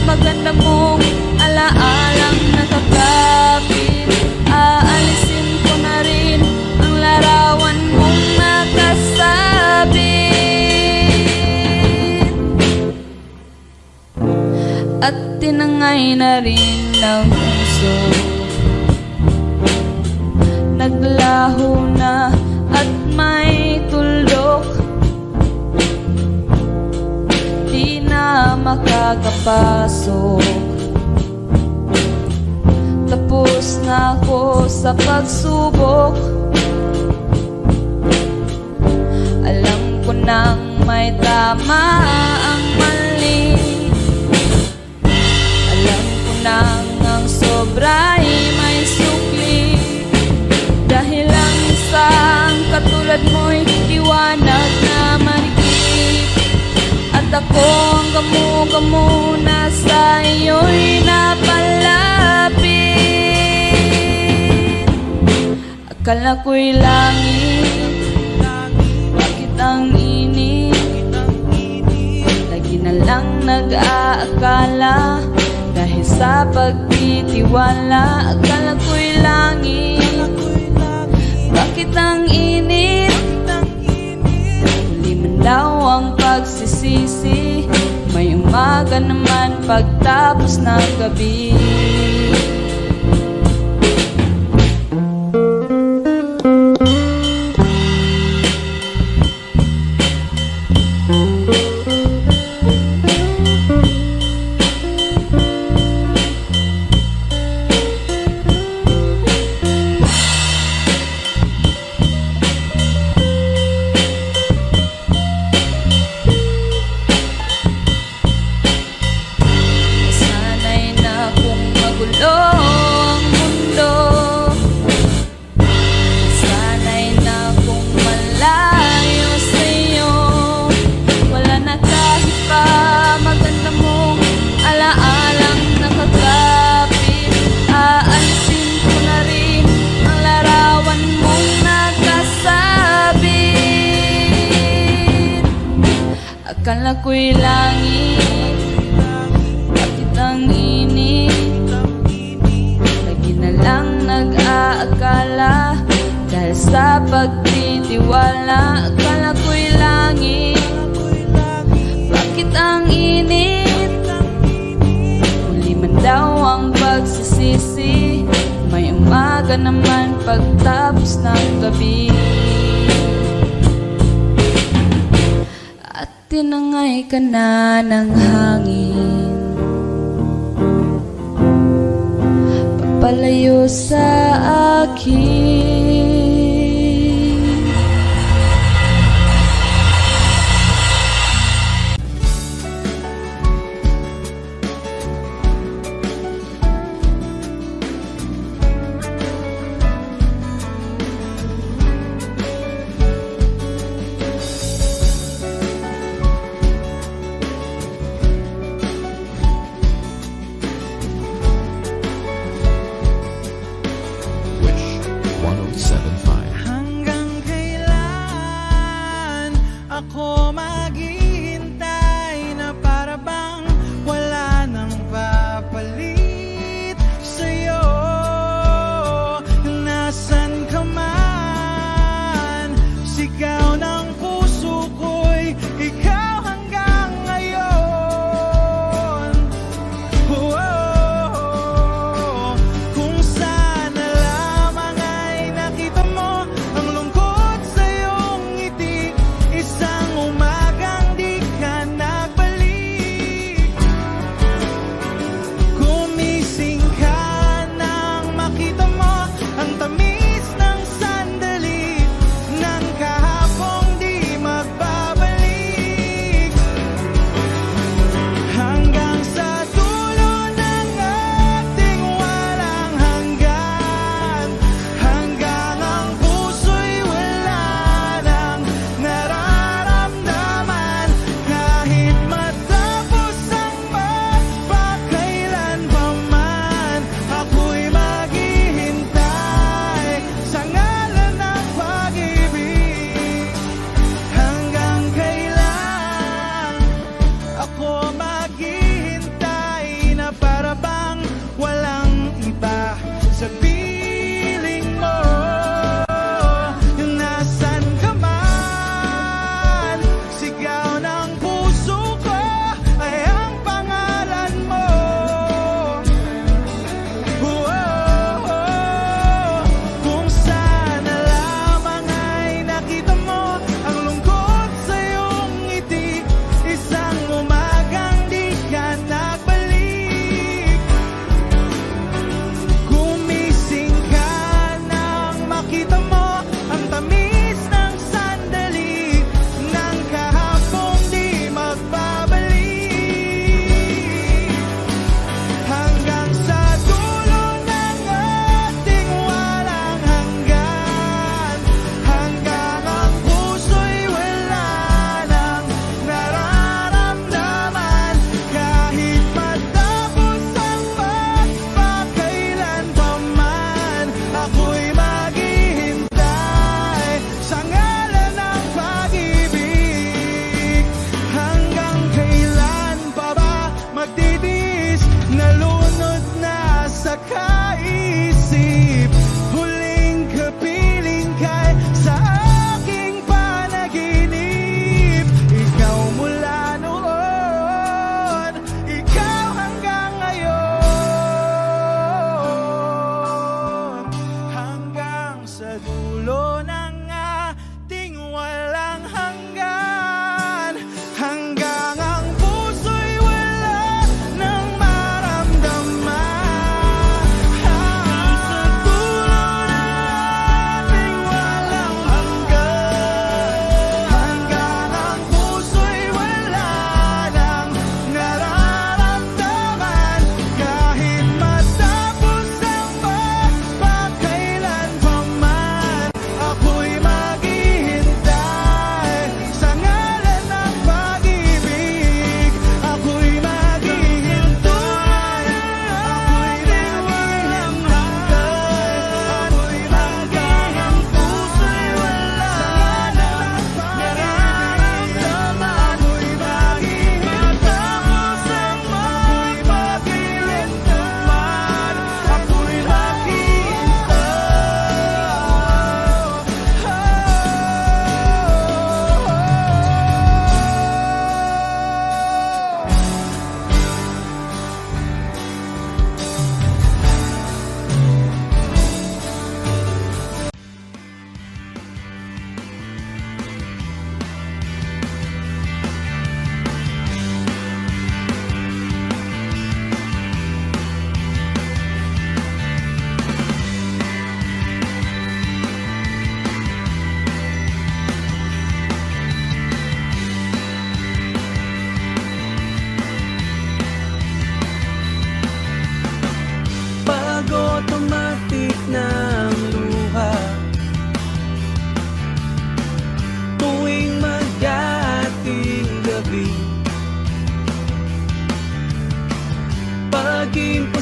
Maganda mong alaalang nakakapit, aalisin ko at tinangay na rin ng puso. Naglaho na at may tuldok, di na makakapasok. Tapos na ako sa pagsubok, alam ko nang may tama ang mali. Alam ko nang ang sobra'y may sukli. Dahil ang isang katulad mo'y liwanag na marikit, at ako ang gamo-gamo na sa iyo'y napalapit. Akala ko'y langit, bakit ang init? Lagi na lang nag-aakala, dahil sa pagtitiwala. Akala ko'y langit, bakit ang init? Huli man daw ang pagsisisi, may umaga naman pagtapos ng gabi. Sana'y na kung magulo ang mundo, sana'y na kung malayo sa'yo. Wala na kahit pa maganda mong alaalang nakakapit. Aalisin ko na rin ang larawan mong nakasabit. Akala ko'y langit, bakit ang init? Lagi na lang nag-aakala, dahil sa pagtitiwala. Akala ko'y langit, bakit ang init? Huli man daw ang pagsisisi, may umaga naman pagtapos ng gabi. At tinangay ka na ng hangin, papalayo sa akin. Wish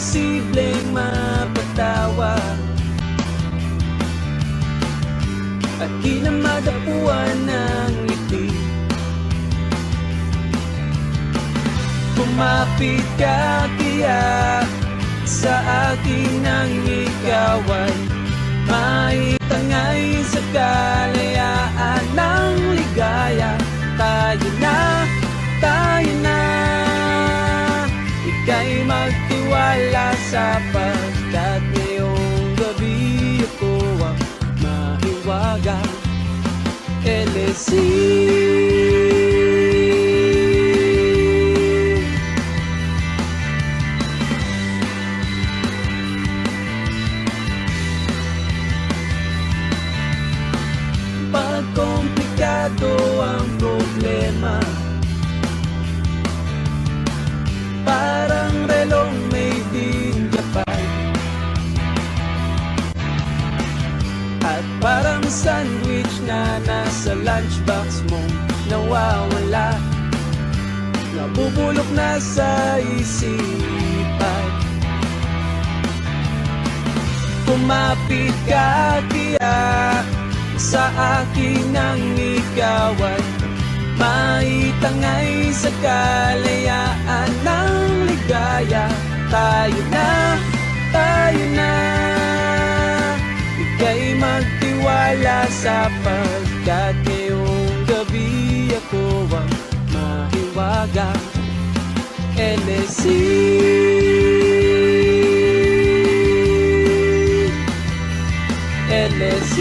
imposibleng mapatawa at di na madapuan ng ngiti. Kumapit ka kaya sa akin nang ikaw ay maitangay sa kalayaan ng ligaya. Tayo na, ika'y magtiwala sapagkat ngayong gabi ako ang mahiwaga. LSC pag komplikado ang problema, parang relong may dinggapay at parang sandwich na nasa lunchbox mo nawawala, nabubulok na sa isipan. Kumapit ka kaya sa akin nang ikaw ay maitangay sa kalayaan ng ligaya. Tayo na, ika'y magtiwala sapagkat ngayong gabi ako ang mahiwaga. LSC LSC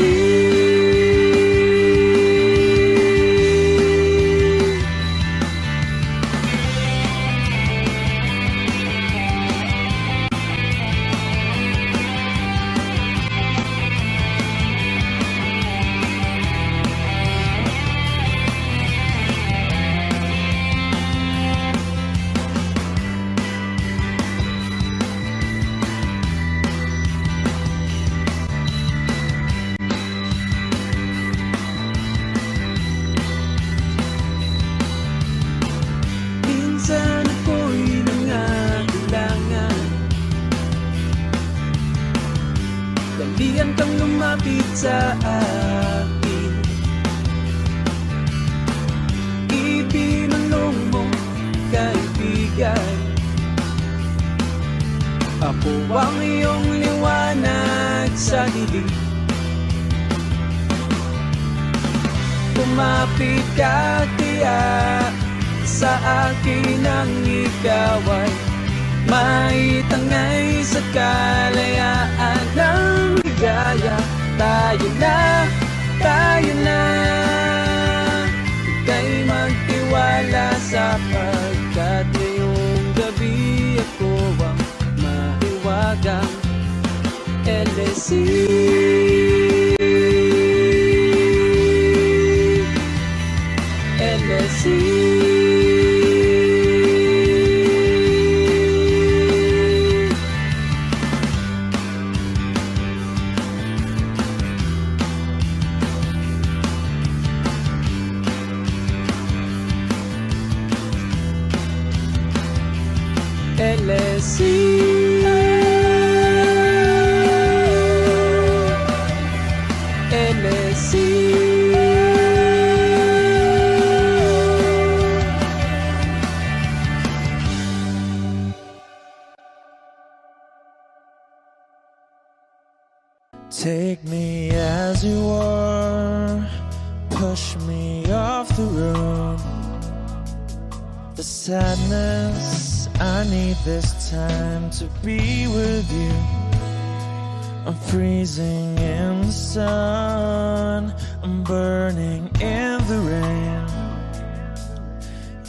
minsan ako'y nangangailangan, dalian kang lumapit sa akin. Ibinulong mo, kaibigan, ako ang iyong liwanag sa dilim. Kumapit ka kaya sa akin ang ikaw ay maitangay sa kalayaan ng ligaya. Tayo na, ika'y magtiwala sapagkat ngayong gabi ako ang mahiwagang LSC LSC LSC LSC Take me as you are, push me off the road. The sadness, I need this time to be with you. I'm freezing in the sun, I'm burning in the rain.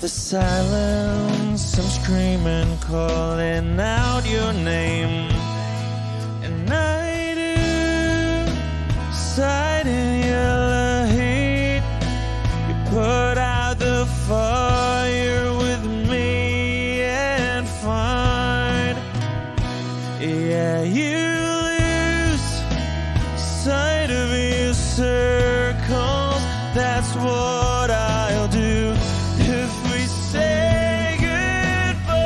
The silence, I'm screaming, calling out your name. And I do, sight in yellow heat. You put out the fire with me and find, yeah, you lose sight of your circles. That's what I'll do if we say goodbye.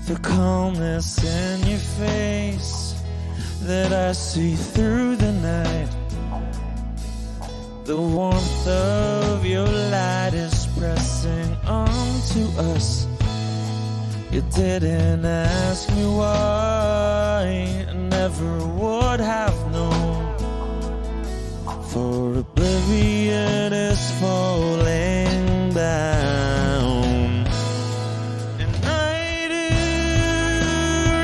the calmness in your face that I see through the night. The warmth of your light is pressing onto us. You didn't ask me why, I never would have known. For oblivion is falling down, and I do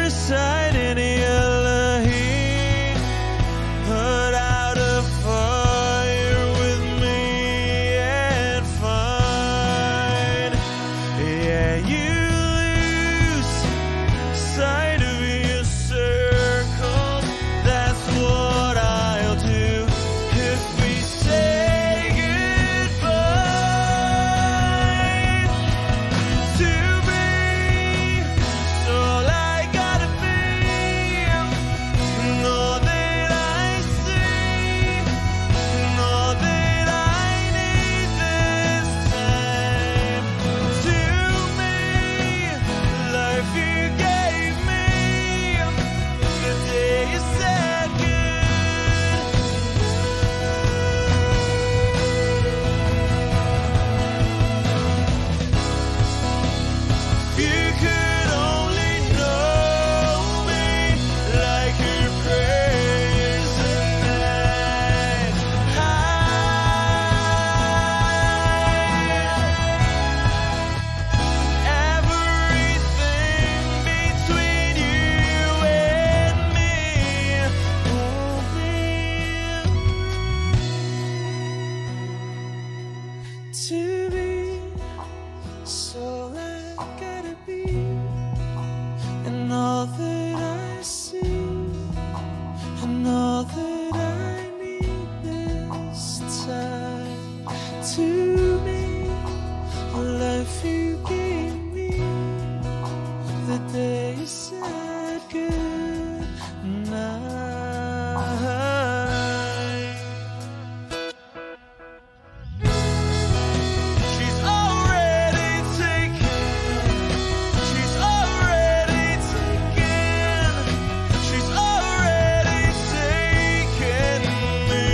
recite in Elohim, put out a fire with me and find, yeah, you lose sight of your circles. That's what I'll do if we say goodbye to me. So all I gotta be, and all that I see, and all that I need this time. To me, the life you gave me, the day you said goodbye. You could only know me like your prayers at night. Everything between you and me won't be to be. So I gotta be, and all that I see, and all that I need this time. To me, a life you gave me, the day you said good night. She's already taken. She's already taken. She's already taken me.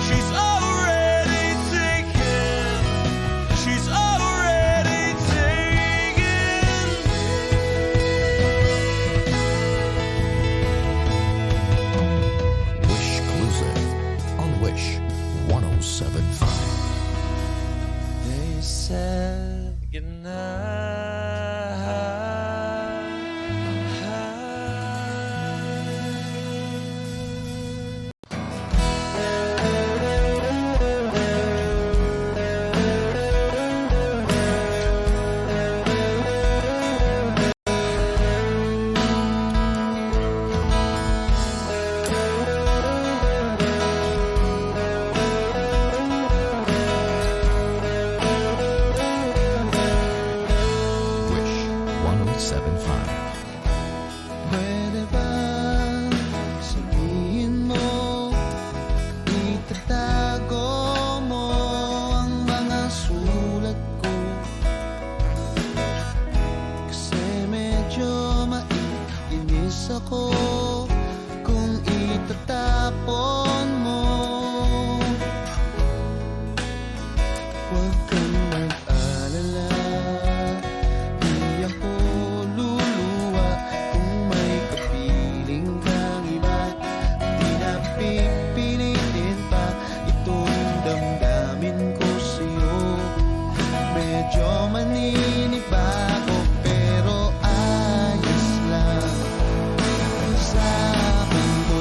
She's already taken. She's already taken Wish Exclusive on Wish 1075. They said goodnight. Wish 1075. Pwede ba sabihin mo, itatago mo ang mga sulat ko? Kasi medyo maiinis ako kung itatapon mo. Huwag kang mag-alala, di ako luluwa kung may kapiling kang iba. Di na pipilitin pa itong damdamin ko sa'yo. Medyo maninibago pero ayos lang sa akin to.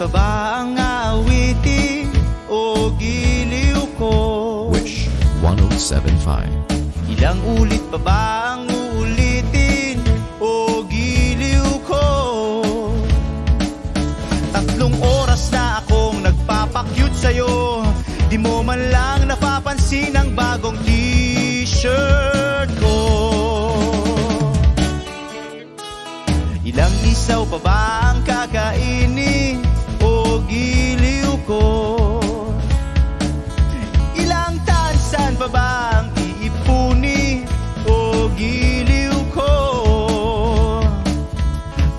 pa ba ang awitin o giliw ko? Wish 1075. Ilang ulit pa ba ang uulitin o giliw ko? 3 oras na akong nagpapakyut sa'yo, di mo man lang napapansin ang bagong t-shirt ko. Ilang isaw pa ba ang kakainin o giliw ko? Ilang tansan pa ba ang iipuni o giliw ko?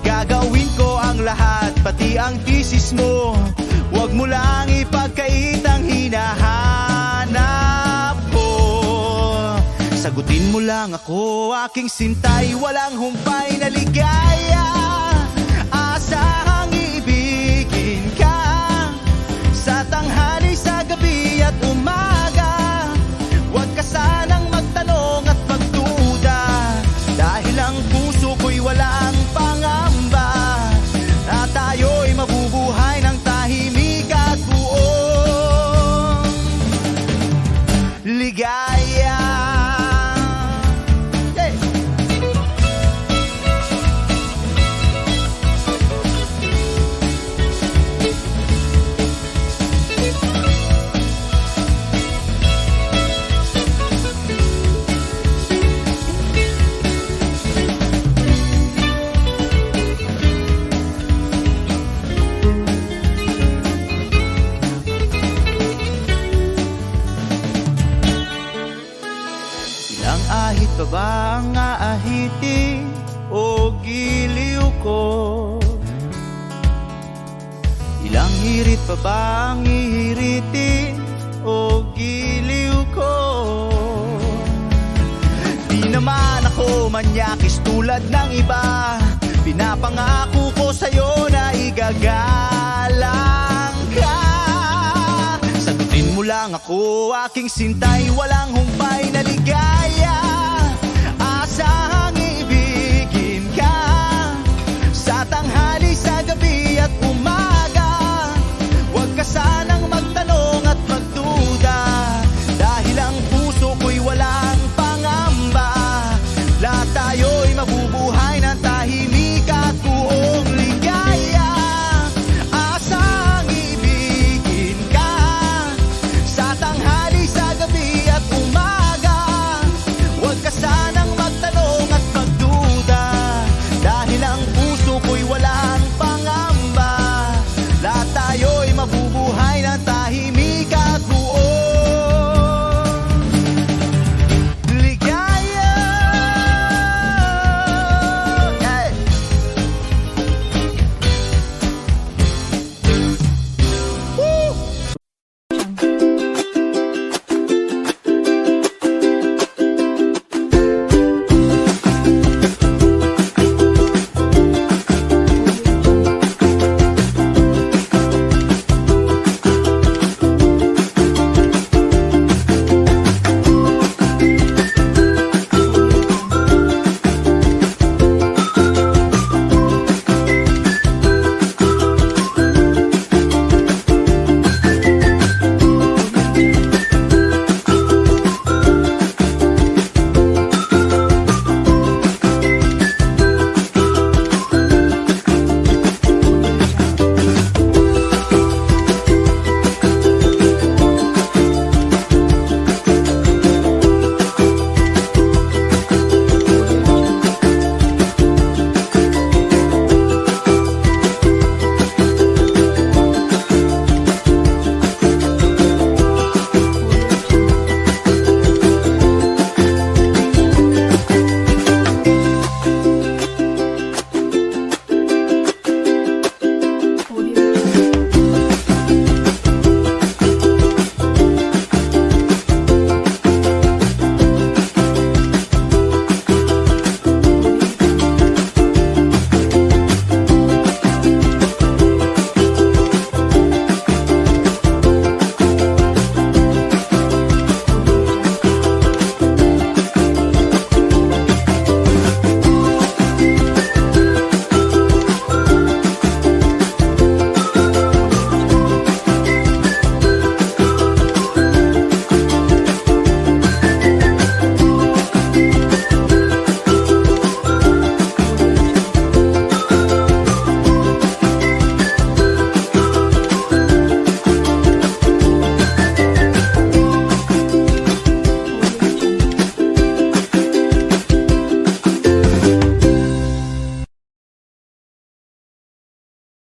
Gagawin ko ang lahat, pati ang thesis mo. Huwag mo lang ipagkait ang hinahanap ko. Sagutin mo lang ako, aking sintay, walang humpay na ligaya. Asahang iibigin ka sa tanghali, sa gabi at umaga. Huwag ka sanang magtanong at magduda, dahil ang puso ko'y walang pangamba, na tayo'y mabubuhay ng tahimik at buong ligaya. Hey! Ilang ahit pa ba ang aahitin o giliw ko? Ilang hirit pa ba ang ihiritin o giliw ko? Di naman ako manyakis tulad ng iba, pinapangako ko sa'yo na igagalang ka. Sagutin mo lang ako, aking sintay, walang humpay na ligaya.